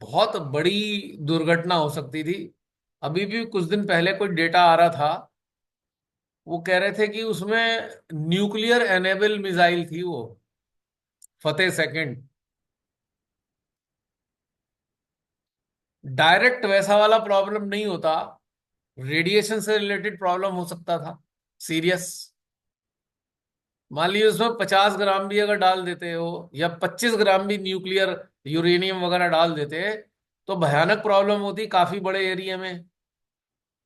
बहुत बड़ी दुर्घटना हो सकती थी। अभी भी कुछ दिन पहले कोई डेटा आ रहा था, वो कह रहे थे कि उसमें न्यूक्लियर एनेबल मिसाइल थी वो, फतेह सेकंड। डायरेक्ट वैसा वाला प्रॉब्लम नहीं होता, रेडिएशन से रिलेटेड प्रॉब्लम हो सकता था सीरियस। मान लीजिए उसमें 50 ग्राम भी अगर डाल देते हो या 25 ग्राम भी न्यूक्लियर यूरेनियम वगैरह डाल देते, तो भयानक प्रॉब्लम होती काफी बड़े एरिया में,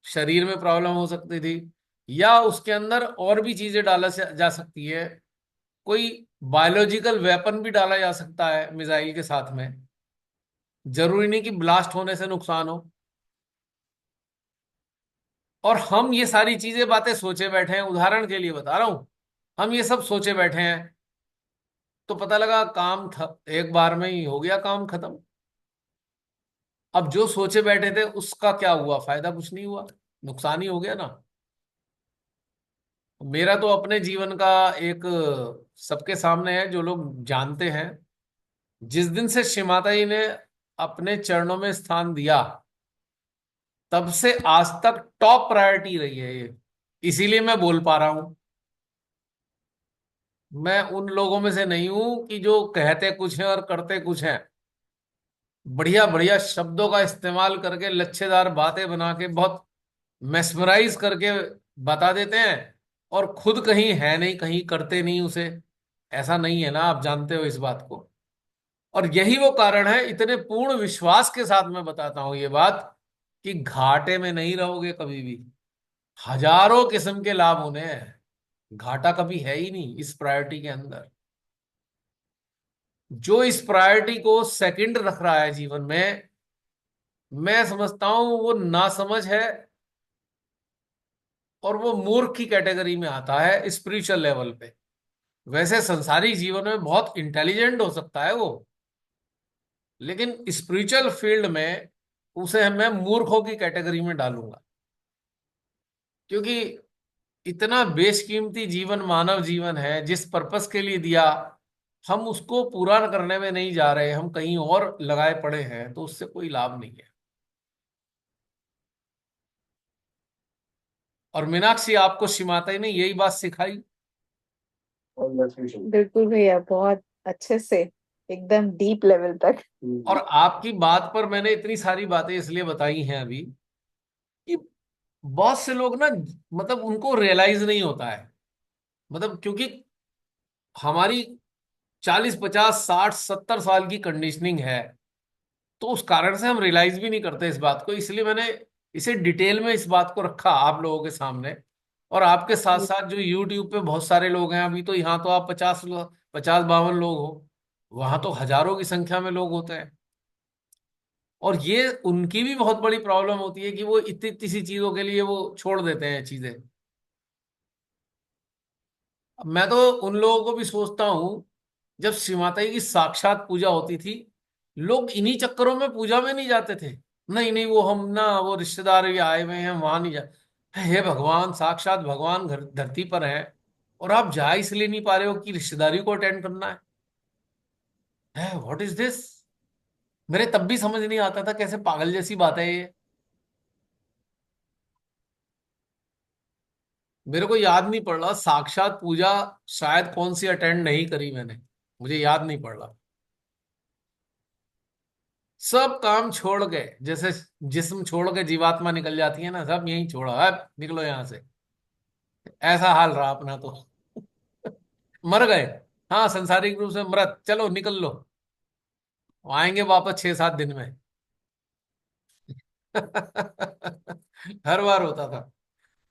शरीर में प्रॉब्लम हो सकती थी। या उसके अंदर और भी चीजें डाला जा सकती है, कोई बायोलॉजिकल वेपन भी डाला जा सकता है मिसाइल के साथ में, जरूरी नहीं कि ब्लास्ट होने से नुकसान हो। और हम ये सारी चीजें बातें सोचे बैठे हैं, उदाहरण के लिए बता रहा हूं, हम ये सब सोचे बैठे हैं, तो पता लगा काम एक बार में ही हो गया काम खत्म। अब जो सोचे बैठे थे उसका क्या हुआ? फायदा कुछ नहीं हुआ, नुकसान ही हो गया ना। मेरा तो अपने जीवन का एक सबके सामने है, जो लोग जानते हैं, जिस दिन से श्री माता जी ने अपने चरणों में स्थान दिया, तब से आज तक टॉप प्रायोरिटी रही है ये। इसीलिए मैं बोल पा रहा हूं। मैं उन लोगों में से नहीं हूं कि जो कहते कुछ हैं और करते कुछ हैं। बढ़िया बढ़िया शब्दों का इस्तेमाल करके लच्छेदार बातें बना के बहुत मेस्मराइज करके बता देते हैं, और खुद कहीं है नहीं, कहीं करते नहीं उसे। ऐसा नहीं है ना, आप जानते हो इस बात को। और यही वो कारण है, इतने पूर्ण विश्वास के साथ मैं बताता हूं ये बात, कि घाटे में नहीं रहोगे कभी भी। हजारों किस्म के लाभ होने हैं, घाटा कभी है ही नहीं इस प्रायोरिटी के अंदर। जो इस प्रायोरिटी को सेकंड रख रहा है जीवन में, मैं समझता हूं वो नासमझ है, और वो मूर्ख की कैटेगरी में आता है स्पिरिचुअल लेवल पे। वैसे संसारिक जीवन में बहुत इंटेलिजेंट हो सकता है वो, लेकिन स्पिरिचुअल फील्ड में उसे मैं मूर्खों की कैटेगरी में डालूंगा। क्योंकि इतना बेशकीमती जीवन मानव जीवन है, जिस पर्पस के लिए दिया, हम उसको पूरा करने में नहीं जा रहे, हम कहीं और लगाए पड़े हैं, तो उससे कोई लाभ नहीं है। और मीनाक्षी, आपको श्रीमाता ने यही बात सिखाई। बिल्कुल भैया, बहुत अच्छे से, एकदम डीप लेवल तक। और आपकी बात पर मैंने इतनी सारी बातें इसलिए बताई हैं अभी, कि बहुत से लोग ना, मतलब उनको रियलाइज नहीं होता है, मतलब क्योंकि हमारी 40 50 60 70 साल की कंडीशनिंग है, तो उस कारण से हम रियलाइज भी नहीं करते इस बात को। इसलिए मैंने इसे डिटेल में इस बात को रखा आप लोगों के सामने। और आपके साथ साथ जो यूट्यूब पे बहुत सारे लोग हैं, अभी तो यहाँ तो आप 50 50 52 लोग हो, वहां तो हजारों की संख्या में लोग होते हैं। और ये उनकी भी बहुत बड़ी प्रॉब्लम होती है कि वो इतनी इतनी सी चीजों के लिए वो छोड़ देते हैं चीजें। अब मैं तो उन लोगों को भी सोचता हूँ, जब श्री माता जी की साक्षात पूजा होती थी, लोग इन्हीं चक्करों में पूजा में नहीं जाते थे। नहीं नहीं वो हम ना, वो रिश्तेदार भी आए हुए हैं वहां नहीं जा। हे भगवान, साक्षात भगवान घर धरती पर है, और आप जा इसलिए नहीं पा रहे हो कि रिश्तेदारी को अटेंड करना है व्हाट इज दिस? मेरे तब भी समझ नहीं आता था, कैसे पागल जैसी बात है ये। मेरे को याद नहीं पड़ रहा साक्षात पूजा शायद कौन सी अटेंड नहीं करी मैंने, मुझे याद नहीं पड़ रहा। सब काम छोड़ के, जैसे जिस्म छोड़ के जीवात्मा निकल जाती है ना, सब यही छोड़ा है, निकलो यहां से, ऐसा हाल रहा अपना तो। मर गए, हाँ संसारिक रूप से मृत, चलो निकल लो, आएंगे वापस 6-7 दिन में। हर बार होता था।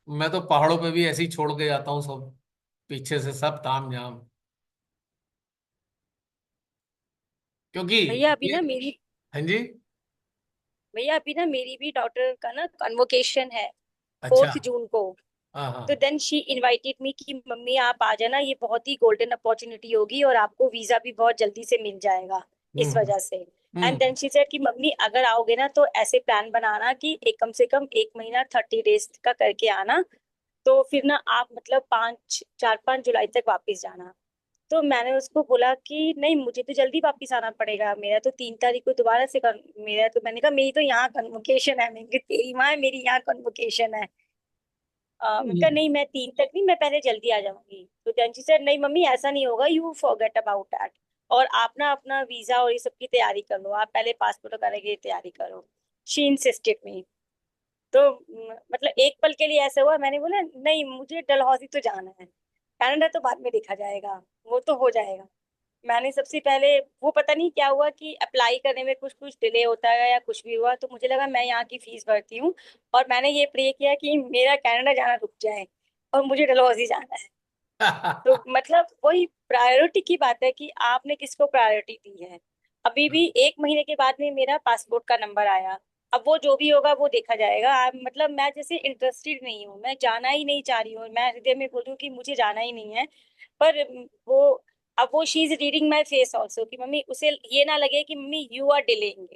मैं तो पहाड़ों पे भी ऐसे ही छोड़ के जाता हूँ सब, पीछे से सब ताम झाम, क्योंकि भैया अभी ये। ना मेरी हाँ जी। भैया अभी ना मेरी भी डॉटर का ना कन्वोकेशन है अच्छा। 4 जून को। हाँ तो हाँ। देन शी इनवाइटेड मी कि मम्मी आप आ जाना, ये बहुत ही गोल्डन अपॉर्चुनिटी होगी और आपको वीजा भी बहुत जल्दी से मिल जाएगा इस हम्म वजह से। And hmm then she said कि मम्मी अगर आओगे ना तो ऐसे प्लान बनाना कि एक कम से कम 1 महीना 30 डेज का करके आना, तो फिर ना आप मतलब 4-5 जुलाई तक वापस जाना। तो मैंने उसको बोला कि नहीं, मुझे तो जल्दी वापस आना पड़ेगा, मेरा तो 3 तारीख को दोबारा से मेरा तो, मैंने कहा मेरी तो यहाँ कन्वोकेशन है, मैंने कहा तेरी माँ है, मेरी यहाँ कन्वोकेशन है। मैंने कहा हम्म। नहीं, मैं 3 तक नहीं, मैं पहले जल्दी आ जाऊंगी। तो देंची सर नहीं मम्मी ऐसा नहीं होगा, यू फॉरगेट अबाउट दैट, और आप ना अपना वीजा और ये सब की तैयारी कर लो, आप पहले पासपोर्ट वगैरह की तैयारी करो। शी इंसिस्टेड मी। तो मतलब एक पल के लिए ऐसा हुआ, मैंने बोला नहीं मुझे डलहौजी तो जाना है, कनाडा तो बाद में देखा जाएगा, वो तो हो जाएगा। मैंने सबसे पहले, वो पता नहीं क्या हुआ कि अप्लाई करने में कुछ कुछ डिले होता है या कुछ भी हुआ, तो मुझे लगा मैं यहाँ की फीस भरती हूँ और मैंने ये प्रे किया कि मेरा कनाडा जाना रुक जाए और मुझे डलहौजी जाना है। तो मतलब वही प्रायोरिटी की बात है कि आपने किसको प्रायोरिटी दी है। अभी भी 1 महीने के बाद में मेरा पासपोर्ट का नंबर आया, अब वो जो भी होगा वो देखा जाएगा। मतलब मैं जैसे इंटरेस्टेड नहीं हूँ, मैं जाना ही नहीं चाह रही हूँ, मैं हृदय में बोलूँ कि मुझे जाना ही नहीं है। पर वो, अब वो she is reading my face also कि मम्मी उसे ये ना लगे कि मम्मी यू आर डिलेइंग।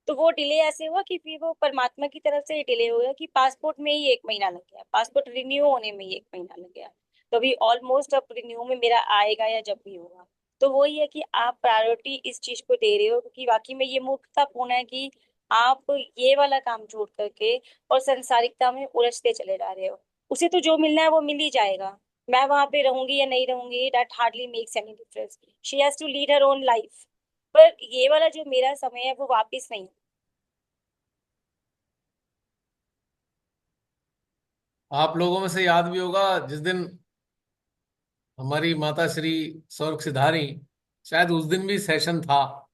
तो वो डिले ऐसे हुआ कि फिर वो परमात्मा की तरफ से डिले हो गया कि पासपोर्ट में ही 1 महीना लग गया, पासपोर्ट रिन्यू होने में ही 1 महीना लग गया। तो अभी ऑलमोस्ट अब रिन्यू में मेरा आएगा या जब भी होगा। तो वही है कि आप प्रायोरिटी इस चीज को दे रहे हो, क्योंकि वाकई में ये मूर्खतापूर्ण है कि आप ये वाला काम छोड़ करके और संसारिकता में उलझते चले जा रहे हो। उसे तो जो मिलना है वो मिल ही जाएगा, मैं वहां पे रहूंगी या नहीं रहूंगी that hardly makes any difference, she has to lead her own life. पर ये वाला जो मेरा समय है वो वापस नहीं। आप लोगों में से याद भी होगा जिस दिन हमारी माता श्री स्वर्ग सिधारी, शायद उस दिन भी सेशन था,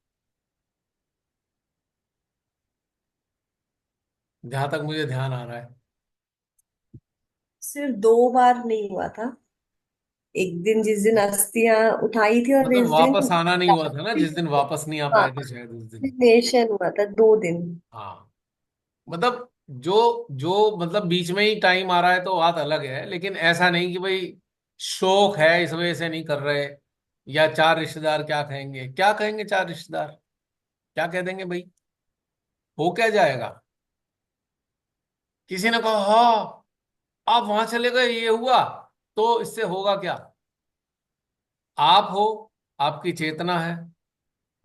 जहां तक मुझे ध्यान आ रहा है। सिर्फ 2 बार नहीं हुआ था, एक दिन जिस दिन अस्थियां उठाई थी और मतलब इस दिन वापस आना नहीं हुआ था ना, जिस दिन वापस नहीं आ हाँ, पाए थे शायद उस दिन। क्रिमिनेशन हुआ था 2 दिन। हाँ। मतलब जो जो मतलब बीच में ही टाइम आ रहा है तो बात अलग है, लेकिन ऐसा नहीं कि भाई शौक है इस वजह से नहीं कर रहे, या चार रिश्तेदार क्या कहेंगे, क्या कहेंगे चार रिश्तेदार, क्या कह देंगे भाई, हो क्या जाएगा। किसी ने कहा हाँ आप वहां चले गए ये हुआ, तो इससे होगा क्या। आप हो, आपकी चेतना है,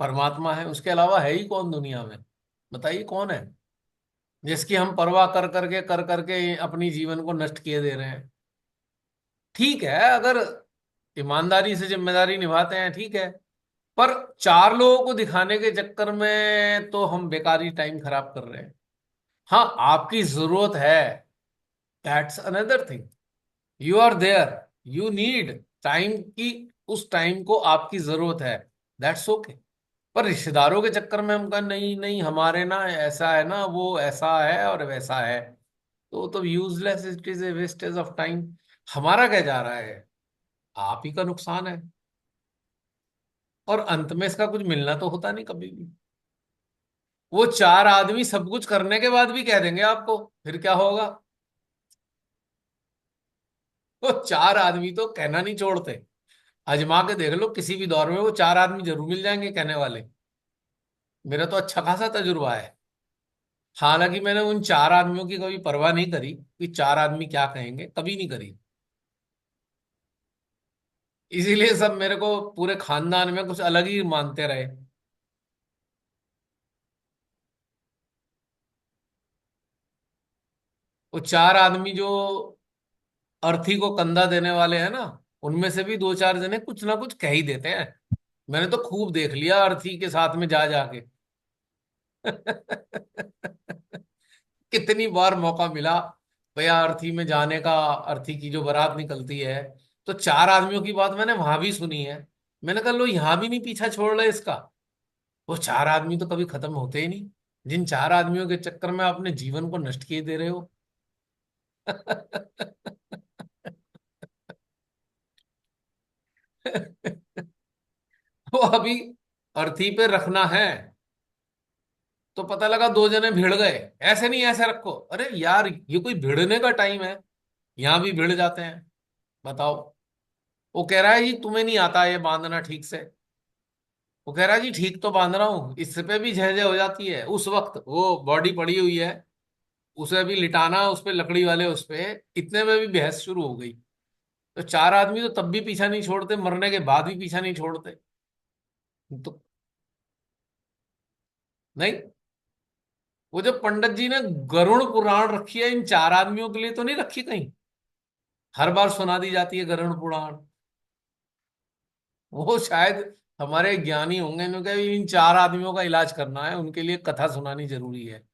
परमात्मा है, उसके अलावा है ही कौन दुनिया में, बताइए कौन है जिसकी हम परवाह कर करके अपनी जीवन को नष्ट किए दे रहे हैं। ठीक है, अगर ईमानदारी से जिम्मेदारी निभाते हैं ठीक है, पर चार लोगों को दिखाने के चक्कर में तो हम बेकारी टाइम खराब कर रहे हैं। हाँ आपकी जरूरत है, that's another thing, you are there, you need time की, उस टाइम को आपकी जरूरत है, दैट्स ओके। पर रिश्तेदारों के चक्कर में हम कहा नहीं नहीं हमारे ना ऐसा है ना, वो ऐसा है और वैसा है, तो useless, it is a wastage of time. हमारा क्या जा रहा है, आप ही का नुकसान है, और अंत में इसका कुछ मिलना तो होता नहीं कभी भी। वो चार आदमी सब कुछ करने के बाद भी कह देंगे आपको, फिर क्या होगा। वो चार आदमी तो कहना नहीं छोड़ते, आजमा के देख लो किसी भी दौर में वो चार आदमी जरूर मिल जाएंगे कहने वाले। मेरा तो अच्छा खासा तजुर्बा है, हालांकि मैंने उन चार आदमियों की कभी परवाह नहीं करी कि चार आदमी क्या कहेंगे, कभी नहीं करी। इसीलिए सब मेरे को पूरे खानदान में कुछ अलग ही मानते रहे। वो चार आदमी जो अर्थी को कंधा देने वाले हैं ना, उनमें से भी दो चार जने कुछ ना कुछ कह ही देते हैं। मैंने तो खूब देख लिया अर्थी के साथ में जा जाके। कितनी बार मौका मिला भैया अर्थी में जाने का, अर्थी की जो बारात निकलती है, तो चार आदमियों की बात मैंने वहां भी सुनी है। मैंने कहा लो यहां भी नहीं पीछा छोड़ रहे इसका। वो चार आदमी तो कभी खत्म होते ही नहीं, जिन चार आदमियों के चक्कर में अपने जीवन को नष्ट किए दे रहे हो। वो अभी अर्थी पे रखना है, तो पता लगा दो जने भिड़ गए। ऐसे नहीं, ऐसे रखो। अरे यार ये कोई भिड़ने का टाइम है? यहां भी भिड़ जाते हैं। बताओ। वो कह रहा है जी तुम्हें नहीं आता ये बांधना ठीक से। वो कह रहा है जी ठीक तो बांध रहा हूं, इस पे भी झहझह हो जाती है। उस वक्त वो बॉडी पड़ी हुई है, उसे अभी लिटाना उस पे, लकड़ी वाले उस पे, इतने में भी बहस शुरू हो गई। तो चार आदमी तो तब भी पीछा नहीं छोड़ते, मरने के बाद भी पीछा नहीं छोड़ते। तो नहीं, वो जो पंडित जी ने गरुड़ पुराण रखी है इन चार आदमियों के लिए तो नहीं रखी कहीं? हर बार सुना दी जाती है गरुड़ पुराण। वो शायद हमारे ज्ञानी होंगे, इन्होंने कहा इन चार आदमियों का इलाज करना है, उनके लिए कथा सुनानी जरूरी है।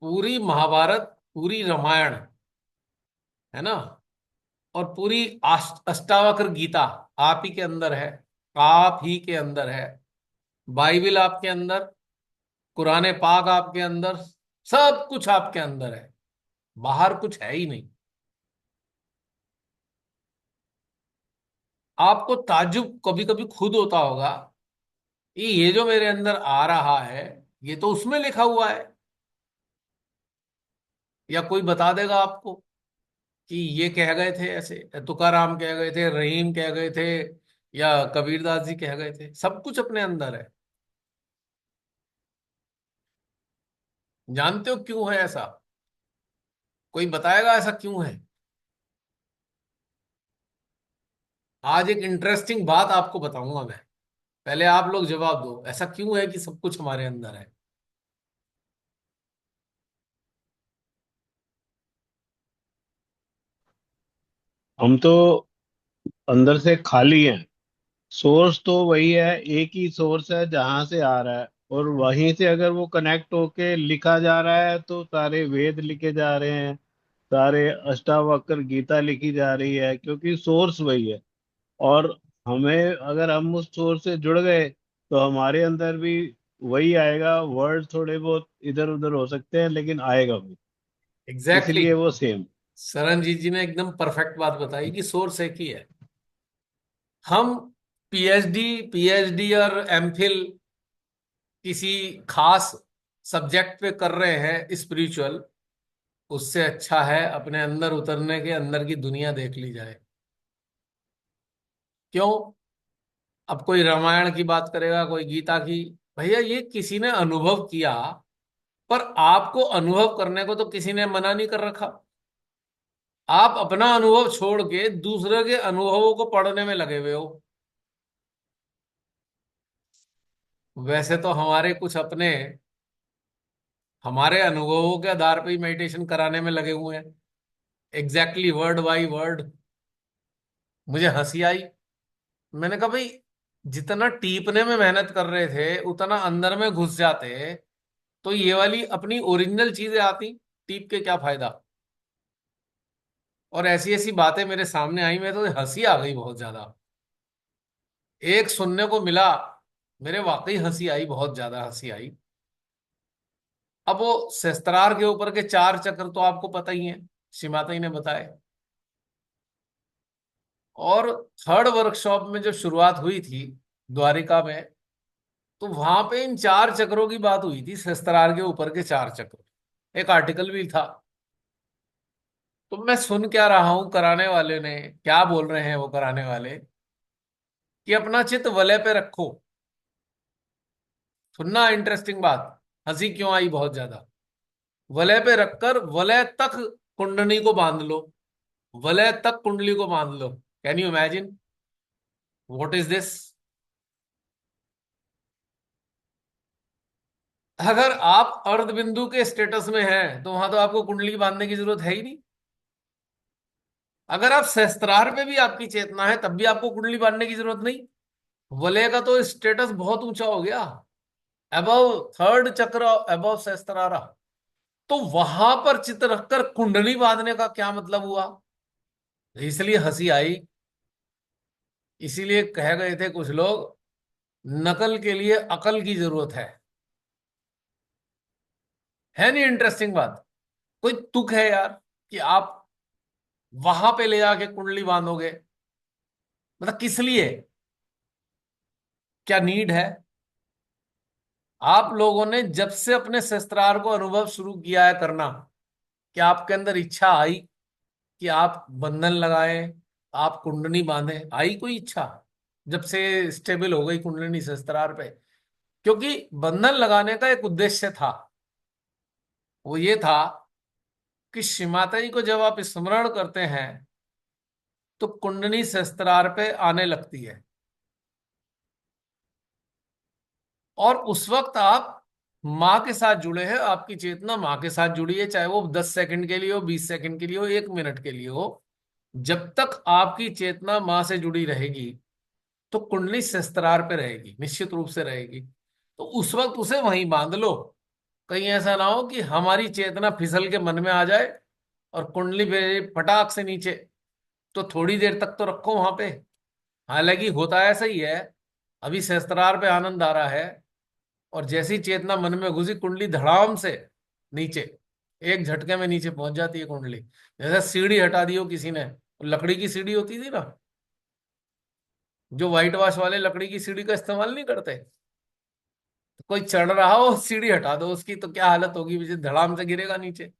पूरी महाभारत, पूरी रामायण, है ना, और पूरी अष्टावक्र गीता आप ही के अंदर है। आप ही के अंदर है। बाइबल आपके अंदर, कुरान पाक आपके अंदर, सब कुछ आपके अंदर है। बाहर कुछ है ही नहीं। आपको ताज्जुब कभी कभी खुद होता होगा कि ये जो मेरे अंदर आ रहा है ये तो उसमें लिखा हुआ है। या कोई बता देगा आपको कि ये कह गए थे ऐसे, तुकाराम कह गए थे, रहीम कह गए थे, या कबीरदास जी कह गए थे। सब कुछ अपने अंदर है। जानते हो क्यों है ऐसा? कोई बताएगा ऐसा क्यों है? आज एक इंटरेस्टिंग बात आपको बताऊंगा मैं। पहले आप लोग जवाब दो, ऐसा क्यों है कि सब कुछ हमारे अंदर है? हम तो अंदर से खाली हैं। सोर्स तो वही है, एक ही सोर्स है जहां से आ रहा है, और वहीं से अगर वो कनेक्ट होके लिखा जा रहा है तो सारे वेद लिखे जा रहे हैं, सारे अष्टावक्र गीता लिखी जा रही है, क्योंकि सोर्स वही है। और हमें, अगर हम उस सोर्स से जुड़ गए तो हमारे अंदर भी वही आएगा। वर्ड थोड़े बहुत इधर उधर हो सकते हैं लेकिन आएगा भी, एग्जैक्टली इसलिए exactly. वो सेम। सरनजीत जी ने एकदम परफेक्ट बात बताई कि सोर्स एक ही है। हम पीएचडी पीएचडी और एमफिल किसी खास सब्जेक्ट पे कर रहे हैं स्पिरिचुअल, उससे अच्छा है अपने अंदर उतरने के, अंदर की दुनिया देख ली जाए। क्यों? अब कोई रामायण की बात करेगा, कोई गीता की। भैया ये किसी ने अनुभव किया, पर आपको अनुभव करने को तो किसी ने मना नहीं कर रखा। आप अपना अनुभव छोड़ के दूसरे के अनुभवों को पढ़ने में लगे हुए हो। वैसे तो हमारे कुछ अपने, हमारे अनुभवों के आधार पर ही मेडिटेशन कराने में लगे हुए हैं, एग्जैक्टली वर्ड बाई वर्ड। मुझे हंसी आई। मैंने कहा भाई जितना टीपने में मेहनत कर रहे थे उतना अंदर में घुस जाते, तो ये वाली अपनी ओरिजिनल चीजें आती, टीप के क्या फायदा? और ऐसी ऐसी बातें मेरे सामने आई, मैं तो हंसी आ गई बहुत ज्यादा। एक सुनने को मिला, मेरे वाकई हंसी आई, बहुत ज्यादा हंसी आई। अब वो शस्त्रार के ऊपर के चार चक्र तो आपको पता ही है, श्री माता जी ने बताए। और थर्ड वर्कशॉप में जो शुरुआत हुई थी द्वारिका में, तो वहां पे इन चार चक्रों की बात हुई थी, शस्त्रार के ऊपर के चार चक्र। एक आर्टिकल भी था। तो मैं सुन क्या रहा हूं, कराने वाले ने क्या बोल रहे हैं वो कराने वाले, कि अपना चित्त वलय पे रखो। सुनना इंटरेस्टिंग बात, हंसी क्यों आई बहुत ज्यादा। वलय पे रखकर वलय तक कुंडली को बांध लो। वलय तक कुंडली को बांध लो। Can you imagine what is this? अगर आप अर्ध बिंदु के स्टेटस में हैं तो वहां तो आपको कुंडली बांधने की जरूरत है ही नहीं। अगर आप सहस्त्रार पे भी आपकी चेतना है तब भी आपको कुंडली बांधने की जरूरत नहीं। वलय का तो स्टेटस बहुत ऊंचा हो गया, अबव थर्ड चक्र, अबव सहस्त्रारा। तो वहां पर चित्त रखकर कुंडली बांधने का क्या मतलब हुआ? इसलिए हंसी आई। इसीलिए कह गए थे कुछ लोग, नकल के लिए अकल की जरूरत है नहीं? इंटरेस्टिंग बात। कोई तुक है यार कि आप वहां पे ले जाके कुंडली बांधोगे? मतलब किस लिए? क्या नीड है? आप लोगों ने जब से अपने शस्त्रार को अनुभव शुरू किया है करना, कि आपके अंदर इच्छा आई कि आप बंधन लगाएं, आप कुंडली बांधें, आई कोई इच्छा? जब से स्टेबल हो गई कुंडली शस्त्रार पे। क्योंकि बंधन लगाने का एक उद्देश्य था, वो ये था कि श्री माता जी को जब आप स्मरण करते हैं तो कुंडली शस्त्रार पे आने लगती है, और उस वक्त आप माँ के साथ जुड़े हैं, आपकी चेतना माँ के साथ जुड़ी है, चाहे वो 10 सेकंड के लिए हो, 20 सेकंड के लिए हो, 1 मिनट के लिए हो। जब तक आपकी चेतना माँ से जुड़ी रहेगी तो कुंडली शस्त्रार पे रहेगी, निश्चित रूप से रहेगी। तो उस वक्त उसे वहीं बांध लो। कहीं ऐसा ना हो कि हमारी चेतना फिसल के मन में आ जाए और कुंडली पे फटाक से नीचे। तो थोड़ी देर तक तो रखो वहां पे। हालांकि होता ऐसा ही है, अभी सहस्त्रार पे आनंद आ रहा है, और जैसी चेतना मन में घुसी कुंडली धड़ाम से नीचे, एक झटके में नीचे पहुंच जाती है कुंडली। जैसे सीढ़ी हटा दी हो किसी ने, लकड़ी की सीढ़ी होती थी ना, जो व्हाइट वॉश वाले लकड़ी की सीढ़ी का इस्तेमाल नहीं करते, तो कोई चढ़ रहा हो, सीढ़ी हटा दो उसकी, तो क्या हालत होगी, मुझे धड़ाम से गिरेगा नीचे।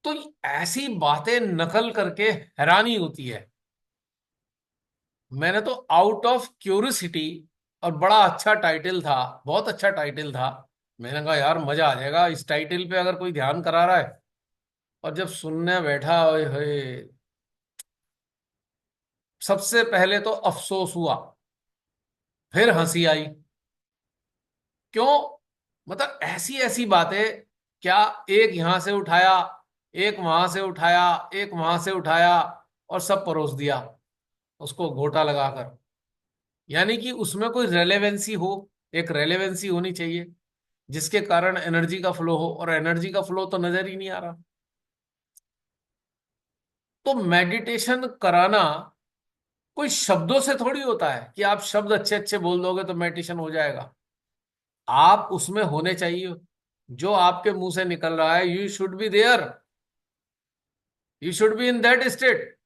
तो ऐसी बातें नकल करके हैरानी होती है। मैंने तो आउट ऑफ क्यूरियोसिटी, और बड़ा अच्छा टाइटल था, बहुत अच्छा टाइटल था, मैंने कहा यार मजा आ जाएगा इस टाइटल पे अगर कोई ध्यान करा रहा है। और जब सुनने बैठा, ओए होए, सबसे पहले तो अफसोस हुआ, फिर हंसी आई। क्यों? मतलब ऐसी ऐसी बातें, क्या एक यहां से उठाया, एक वहां से उठाया, एक वहां से उठाया, और सब परोस दिया उसको घोटा लगाकर। यानी कि उसमें कोई रेलेवेंसी हो, एक रेलेवेंसी होनी चाहिए जिसके कारण एनर्जी का फ्लो हो, और एनर्जी का फ्लो तो नजर ही नहीं आ रहा। तो मेडिटेशन कराना कोई शब्दों से थोड़ी होता है कि आप शब्द अच्छे अच्छे बोल दोगे तो मेडिटेशन हो जाएगा। आप उसमें होने चाहिए, जो आपके मुंह से निकल रहा है, you should be there, you should be in that state.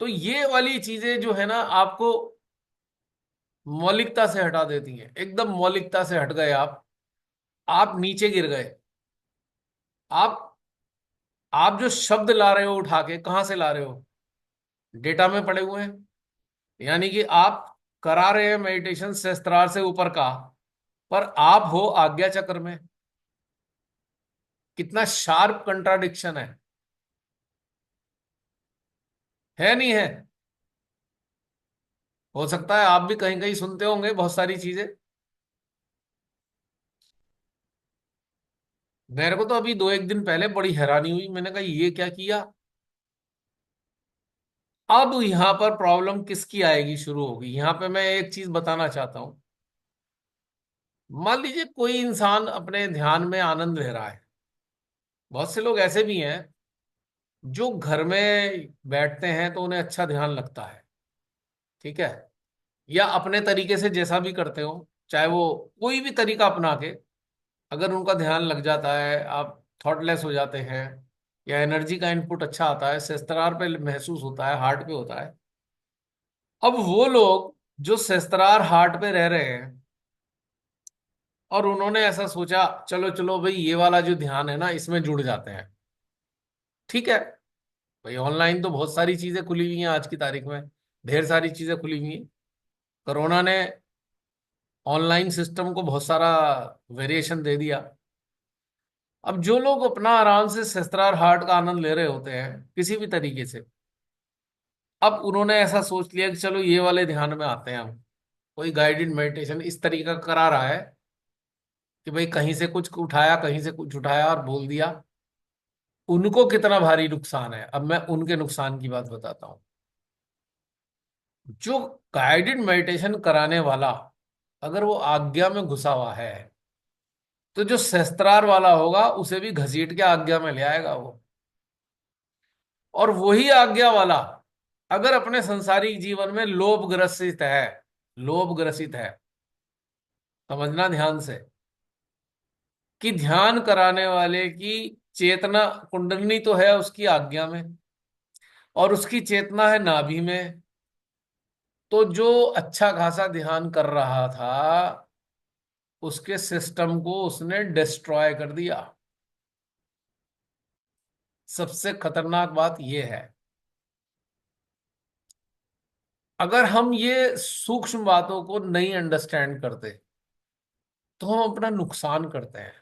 तो ये वाली चीजें जो है ना, आपको मौलिकता से हटा देती हैं, एकदम मौलिकता से हट गए आप नीचे गिर गए। आप आप जो शब्द ला रहे हो उठा के, कहां से ला रहे हो? डेटा में पड़े हुए हैं। यानी कि आप करा रहे हैं मेडिटेशन सहस्त्रार से ऊपर का, पर आप हो आज्ञा चक्र में। कितना शार्प कंट्राडिक्शन है नहीं है? हो सकता है आप भी कहीं कहीं सुनते होंगे बहुत सारी चीजें। मेरे को तो अभी 2 एक दिन पहले बड़ी हैरानी हुई, मैंने कहा ये क्या किया। अब यहां पर प्रॉब्लम किसकी आएगी, शुरू होगी। यहां पे मैं एक चीज बताना चाहता हूं। मान लीजिए कोई इंसान अपने ध्यान में आनंद ले रहा है। बहुत से लोग ऐसे भी हैं जो घर में बैठते हैं तो उन्हें अच्छा ध्यान लगता है, ठीक है, या अपने तरीके से जैसा भी करते हो, चाहे वो कोई भी तरीका अपना के, अगर उनका ध्यान लग जाता है, आप थॉटलेस हो जाते हैं, या एनर्जी का इनपुट अच्छा आता है, सहस्त्रार पे महसूस होता है, हार्ट पे होता है। अब वो लोग जो सहस्त्रार हार्ट पे रह रहे हैं, और उन्होंने ऐसा सोचा, चलो चलो भाई ये वाला जो ध्यान है ना इसमें जुड़ जाते हैं, ठीक है। भाई ऑनलाइन तो बहुत सारी चीजें खुली हुई हैं आज की तारीख में, ढेर सारी चीजें खुली हुई हैं। कोरोना ने ऑनलाइन सिस्टम को बहुत सारा वेरिएशन दे दिया। अब जो लोग अपना आराम से सहस्त्रार हार्ट का आनंद ले रहे होते हैं किसी भी तरीके से, अब उन्होंने ऐसा सोच लिया कि चलो ये वाले ध्यान में आते हैं हम। कोई गाइडेड मेडिटेशन इस तरीके का करा रहा है कि भाई कहीं से कुछ उठाया, कहीं से कुछ उठाया और बोल दिया। उनको कितना भारी नुकसान है, अब मैं उनके नुकसान की बात बताता हूं। जो गाइडेड मेडिटेशन कराने वाला अगर वो आज्ञा में घुसा हुआ है, तो जो शस्त्रार वाला होगा उसे भी घसीट के आज्ञा में ले आएगा वो। और वही आज्ञा वाला अगर अपने संसारिक जीवन में लोभ ग्रसित है, लोभ ग्रसित है, समझना ध्यान से, कि ध्यान कराने वाले की चेतना कुंडलिनी तो है उसकी आज्ञा में, और उसकी चेतना है नाभि में। तो जो अच्छा खासा ध्यान कर रहा था उसके सिस्टम को उसने डिस्ट्रॉय कर दिया। सबसे खतरनाक बात यह है, अगर हम ये सूक्ष्म बातों को नहीं अंडरस्टैंड करते तो हम अपना नुकसान करते हैं।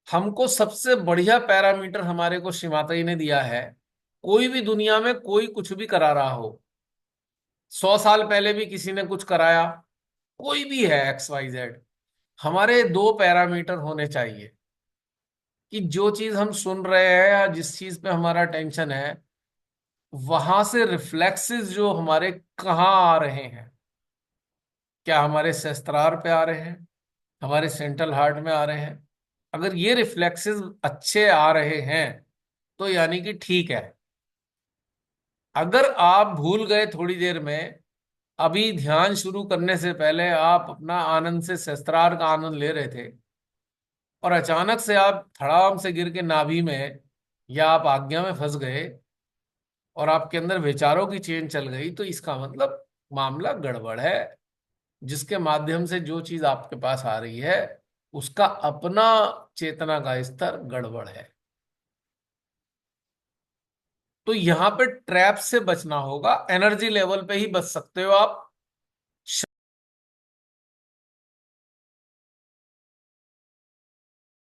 हमको सबसे बढ़िया पैरामीटर हमारे को श्रीमाता जी ने दिया है। कोई भी दुनिया में कोई कुछ भी करा रहा हो, 100 साल पहले भी किसी ने कुछ कराया, कोई भी है XYZ, हमारे दो पैरामीटर होने चाहिए कि जो चीज हम सुन रहे हैं या जिस चीज पे हमारा टेंशन है, वहां से रिफ्लेक्सेस जो हमारे कहाँ आ रहे हैं। क्या हमारे सहस्त्रार पे आ रहे हैं, हमारे सेंट्रल हार्ट में आ रहे हैं? अगर ये रिफ्लेक्सेस अच्छे आ रहे हैं तो यानी कि ठीक है। अगर आप भूल गए थोड़ी देर में, अभी ध्यान शुरू करने से पहले आप अपना आनंद से सहस्त्रार का आनंद ले रहे थे, और अचानक से आप धड़ाम से गिर के नाभि में या आप आज्ञा में फंस गए और आपके अंदर विचारों की चेन चल गई, तो इसका मतलब मामला गड़बड़ है। जिसके माध्यम से जो चीज आपके पास आ रही है उसका अपना चेतना का स्तर गड़बड़ है। तो यहां पे ट्रैप से बचना होगा। एनर्जी लेवल पे ही बच सकते हो आप,